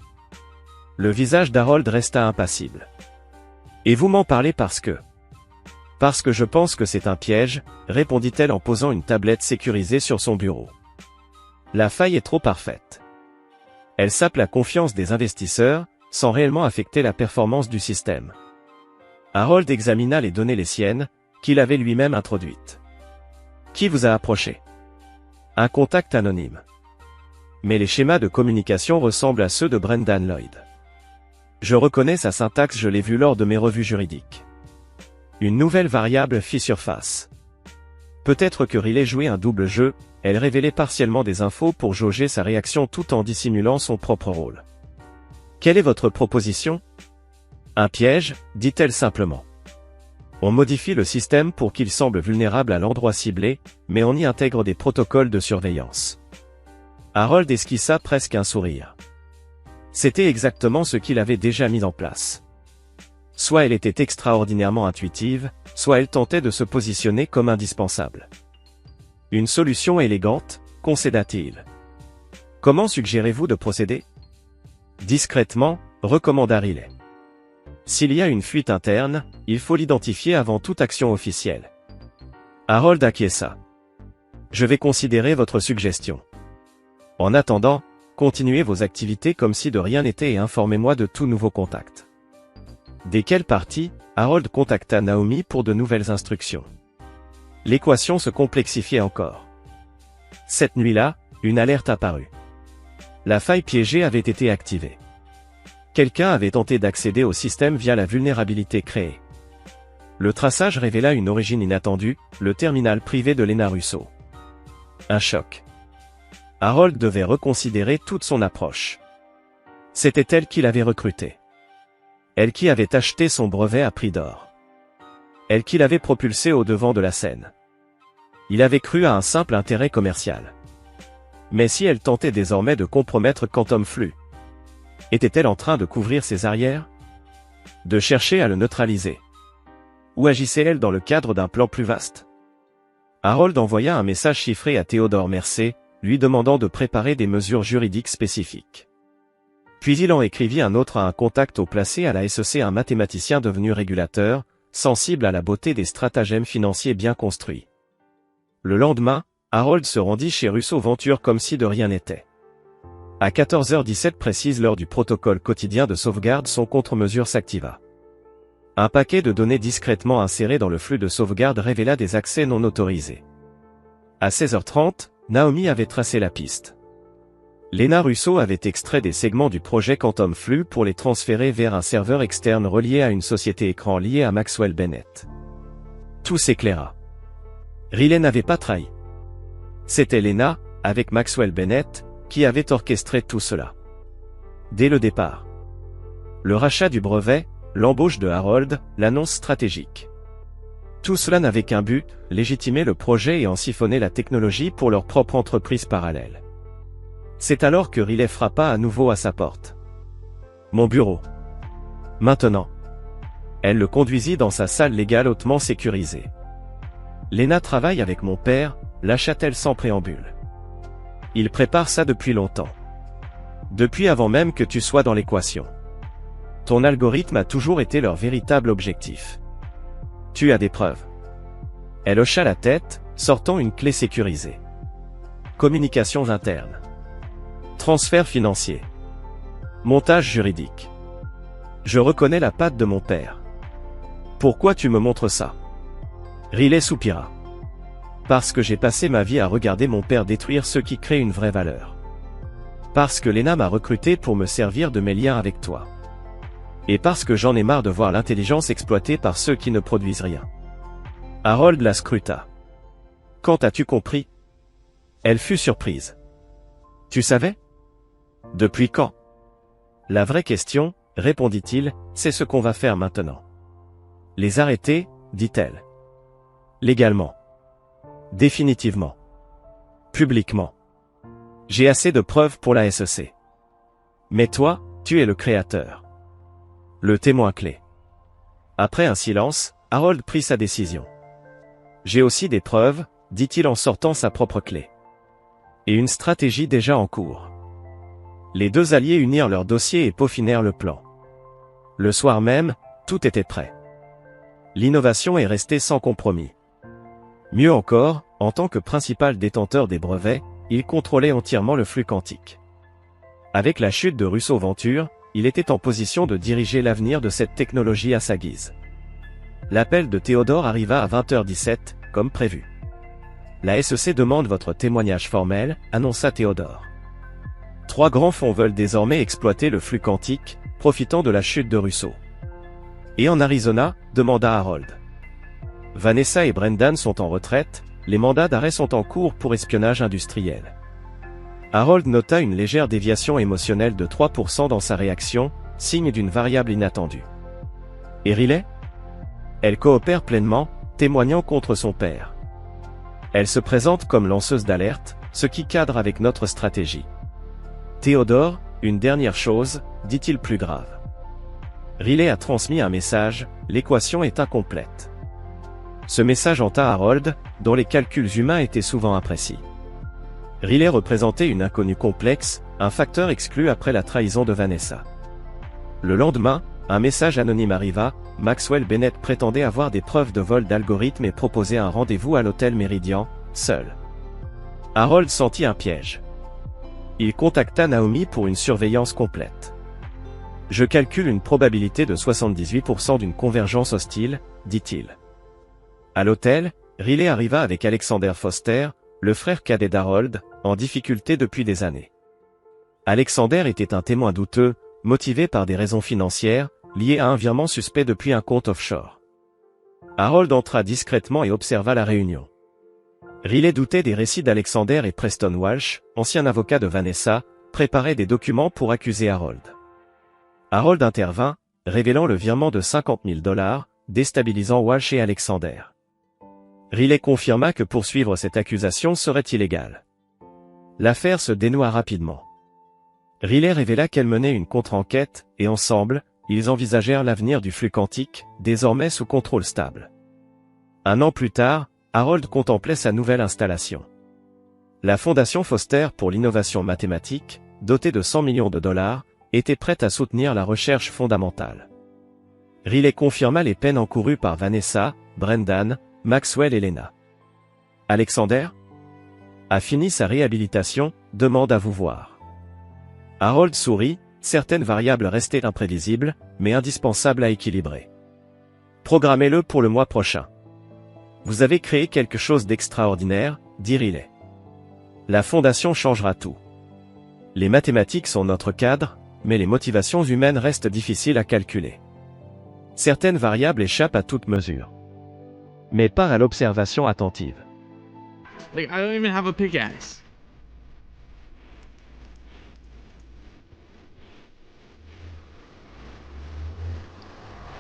Speaker 1: Le visage d'Harold resta impassible. « Et vous m'en parlez parce que... » « Parce que je pense que c'est un piège, » répondit-elle en posant une tablette sécurisée sur son bureau. La faille est trop parfaite. Elle sape la confiance des investisseurs, sans réellement affecter la performance du système. Harold examina les données les siennes, qu'il avait lui-même introduites. Qui vous a approché? Un contact anonyme. Mais les schémas de communication ressemblent à ceux de Brendan Lloyd. Je reconnais sa syntaxe, je l'ai vu lors de mes revues juridiques. Une nouvelle variable fit surface. Peut-être que Riley jouait un double jeu, elle révélait partiellement des infos pour jauger sa réaction tout en dissimulant son propre rôle. Quelle est votre proposition? Un piège, dit-elle simplement. On modifie le système pour qu'il semble vulnérable à l'endroit ciblé, mais on y intègre des protocoles de surveillance. Harold esquissa presque un sourire. C'était exactement ce qu'il avait déjà mis en place. Soit elle était extraordinairement intuitive, soit elle tentait de se positionner comme indispensable. Une solution élégante, concéda-t-il. Comment suggérez-vous de procéder? Discrètement, recommanda Riley. S'il y a une fuite interne, il faut l'identifier avant toute action officielle. Harold acquiesça. Je vais considérer votre suggestion. En attendant, continuez vos activités comme si de rien n'était et informez-moi de tout nouveau contact. Dès quelle partie? Harold contacta Naomi pour de nouvelles instructions. L'équation se complexifiait encore. Cette nuit-là, une alerte apparut. La faille piégée avait été activée. Quelqu'un avait tenté d'accéder au système via la vulnérabilité créée. Le traçage révéla une origine inattendue, le terminal privé de Lena Russo. Un choc. Harold devait reconsidérer toute son approche. C'était elle qui l'avait recruté. Elle qui avait acheté son brevet à prix d'or. Elle qui l'avait propulsé au devant de la scène. Il avait cru à un simple intérêt commercial. Mais si elle tentait désormais de compromettre Quantum Flux, était-elle en train de couvrir ses arrières? De chercher à le neutraliser? Ou agissait-elle dans le cadre d'un plan plus vaste? Harold envoya un message chiffré à Theodore Mercer, lui demandant de préparer des mesures juridiques spécifiques. Puis il en écrivit un autre à un contact haut placé à la SEC, un mathématicien devenu régulateur, sensible à la beauté des stratagèmes financiers bien construits. Le lendemain, Harold se rendit chez Russo Ventures comme si de rien n'était. À 14h17 précise, l'heure du protocole quotidien de sauvegarde, son contre-mesure s'activa. Un paquet de données discrètement inséré dans le flux de sauvegarde révéla des accès non autorisés. À 16h30, Naomi avait tracé la piste. Lena Russo avait extrait des segments du projet Quantum Flux pour les transférer vers un serveur externe relié à une société écran liée à Maxwell Bennett. Tout s'éclaira. Riley n'avait pas trahi. C'était Lena, avec Maxwell Bennett, qui avait orchestré tout cela. Dès le départ. Le rachat du brevet, l'embauche de Harold, l'annonce stratégique. Tout cela n'avait qu'un but, légitimer le projet et en siphonner la technologie pour leur propre entreprise parallèle. C'est alors que Riley frappa à nouveau à sa porte. Mon bureau. Maintenant. Elle le conduisit dans sa salle légale hautement sécurisée. Lena travaille avec mon père, lâcha-t-elle sans préambule. Il prépare ça depuis longtemps. Depuis avant même que tu sois dans l'équation. Ton algorithme a toujours été leur véritable objectif. Tu as des preuves. Elle hocha la tête, sortant une clé sécurisée. Communications internes. Transfert financier. Montage juridique. Je reconnais la patte de mon père. Pourquoi tu me montres ça? Riley soupira. Parce que j'ai passé ma vie à regarder mon père détruire ce qui crée une vraie valeur. Parce que Lena m'a recruté pour me servir de mes liens avec toi. Et parce que j'en ai marre de voir l'intelligence exploitée par ceux qui ne produisent rien. Harold la scruta. Quand as-tu compris? Elle fut surprise. Tu savais? Depuis quand? La vraie question, répondit-il, c'est ce qu'on va faire maintenant. Les arrêter, dit-elle. Légalement. Définitivement. Publiquement. J'ai assez de preuves pour la SEC. Mais toi, tu es le créateur. Le témoin clé. Après un silence, Harold prit sa décision. J'ai aussi des preuves, dit-il en sortant sa propre clé. Et une stratégie déjà en cours. Les deux alliés unirent leurs dossiers et peaufinèrent le plan. Le soir même, tout était prêt. L'innovation est restée sans compromis. Mieux encore, en tant que principal détenteur des brevets, il contrôlait entièrement le flux quantique. Avec la chute de Russo Ventures, il était en position de diriger l'avenir de cette technologie à sa guise. L'appel de Theodore arriva à 20h17, comme prévu. La SEC demande votre témoignage formel, annonça Theodore. 3 grands fonds veulent désormais exploiter le flux quantique, profitant de la chute de Russo. Et en Arizona, demanda Harold. Vanessa et Brendan sont en retraite, les mandats d'arrêt sont en cours pour espionnage industriel. Harold nota une légère déviation émotionnelle de 3% dans sa réaction, signe d'une variable inattendue. Et Riley? Elle coopère pleinement, témoignant contre son père. Elle se présente comme lanceuse d'alerte, ce qui cadre avec notre stratégie. Theodore, une dernière chose, dit-il plus grave. Riley a transmis un message, l'équation est incomplète. Ce message hanta Harold, dont les calculs humains étaient souvent imprécis. Riley représentait une inconnue complexe, un facteur exclu après la trahison de Vanessa. Le lendemain, un message anonyme arriva, Maxwell Bennett prétendait avoir des preuves de vol d'algorithme et proposait un rendez-vous à l'hôtel Méridien, seul. Harold sentit un piège. Il contacta Naomi pour une surveillance complète. Je calcule une probabilité de 78% d'une convergence hostile, dit-il. À l'hôtel, Riley arriva avec Alexander Foster, le frère cadet d'Harold, en difficulté depuis des années. Alexander était un témoin douteux, motivé par des raisons financières, liées à un virement suspect depuis un compte offshore. Harold entra discrètement et observa la réunion. Riley doutait des récits d'Alexander et Preston Walsh, ancien avocat de Vanessa, préparaient des documents pour accuser Harold. Harold intervint, révélant le virement de $50 000, déstabilisant Walsh et Alexander. Riley confirma que poursuivre cette accusation serait illégal. L'affaire se dénoua rapidement. Riley révéla qu'elle menait une contre-enquête, et ensemble, ils envisagèrent l'avenir du flux quantique, désormais sous contrôle stable. Un an plus tard, Harold contemplait sa nouvelle installation. La Fondation Foster pour l'innovation mathématique, dotée de $100 millions, était prête à soutenir la recherche fondamentale. Riley confirma les peines encourues par Vanessa, Brendan, Maxwell et Lena. Alexander a fini sa réhabilitation, demande à vous voir. Harold sourit, certaines variables restaient imprévisibles, mais indispensables à équilibrer. Programmez-le pour le mois prochain. Vous avez créé quelque chose d'extraordinaire, dit Riley. La fondation changera tout. Les mathématiques sont notre cadre, mais les motivations humaines restent difficiles à calculer. Certaines variables échappent à toute mesure. Mais pas à l'observation attentive.
Speaker 2: Like, I don't even have a pickaxe.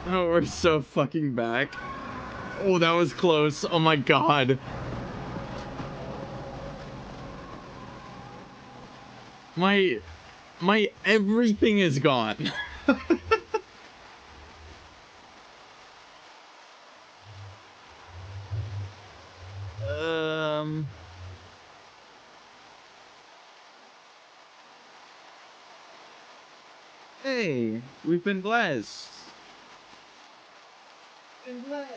Speaker 2: Oh, we're so fucking back. Oh, that was close. Oh my god. My everything is gone. Hey, we've been blessed. Been blessed.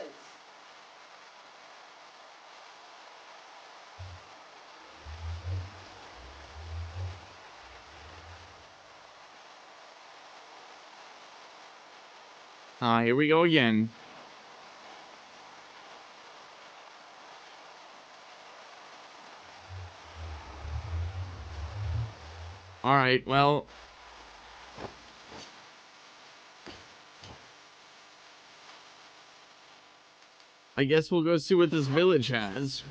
Speaker 2: Ah, here we go again. Alright, well. I guess we'll go see what this village has.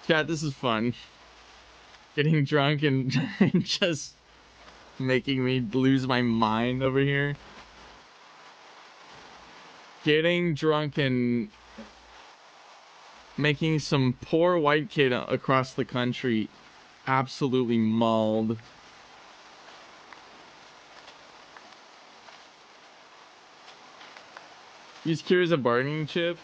Speaker 2: Chat, this is fun. Getting drunk and, and just making me lose my mind over here. Getting drunk and making some poor white kid across the country absolutely mauled. Use Cure as a bargaining chip.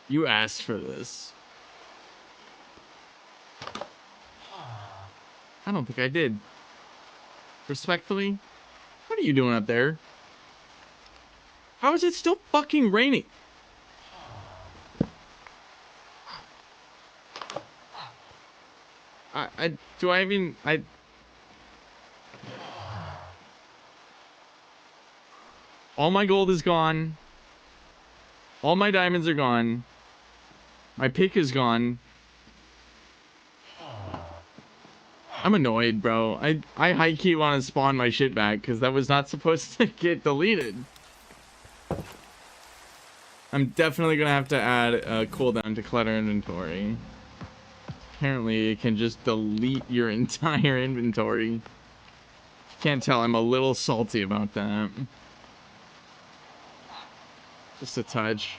Speaker 2: You asked for this. I don't think I did. Respectfully, what are you doing up there? How is it still fucking raining? All my gold is gone. All my diamonds are gone. My pick is gone. I'm annoyed, bro. I high-key want to spawn my shit back because that was not supposed to get deleted. I'm definitely gonna have to add a cooldown to clutter inventory. Apparently, it can just delete your entire inventory. Can't tell, I'm a little salty about that. Just a touch.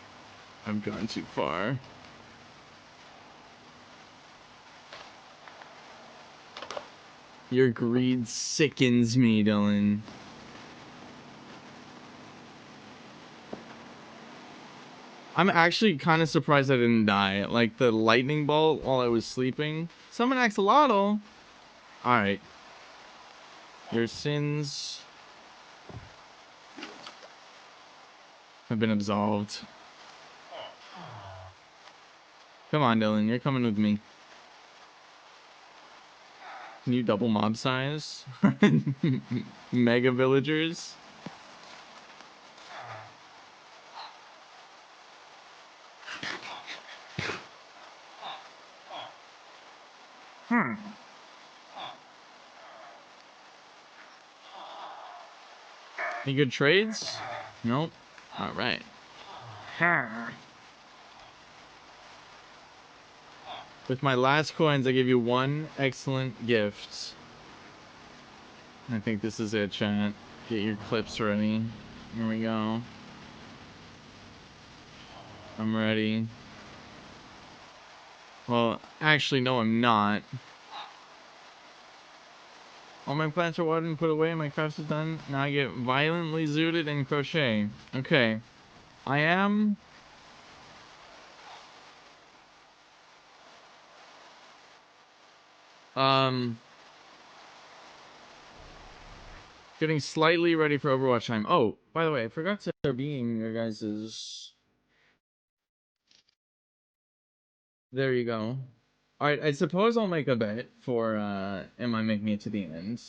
Speaker 2: I've gone too far. Your greed sickens me, Dylan. I'm actually kind of surprised I didn't die. Like the lightning bolt while I was sleeping. Summon Axolotl? Alright. Your sins have been absolved. Come on, Dylan, you're coming with me. Can you double mob size? Mega villagers? Any good trades? Nope. Alright. With my last coins, I give you one excellent gift. I think this is it, chat. Get your clips ready. Here we go. I'm ready. Well, actually, no, I'm not. All my plants are watered and put away. My craft is done. Now I get violently zooted and crochet. Okay. I am... getting slightly ready for Overwatch time. Oh, by the way, I forgot to there being your guys's... There you go. Alright, I suppose I'll make a bet for, am I making it to the end?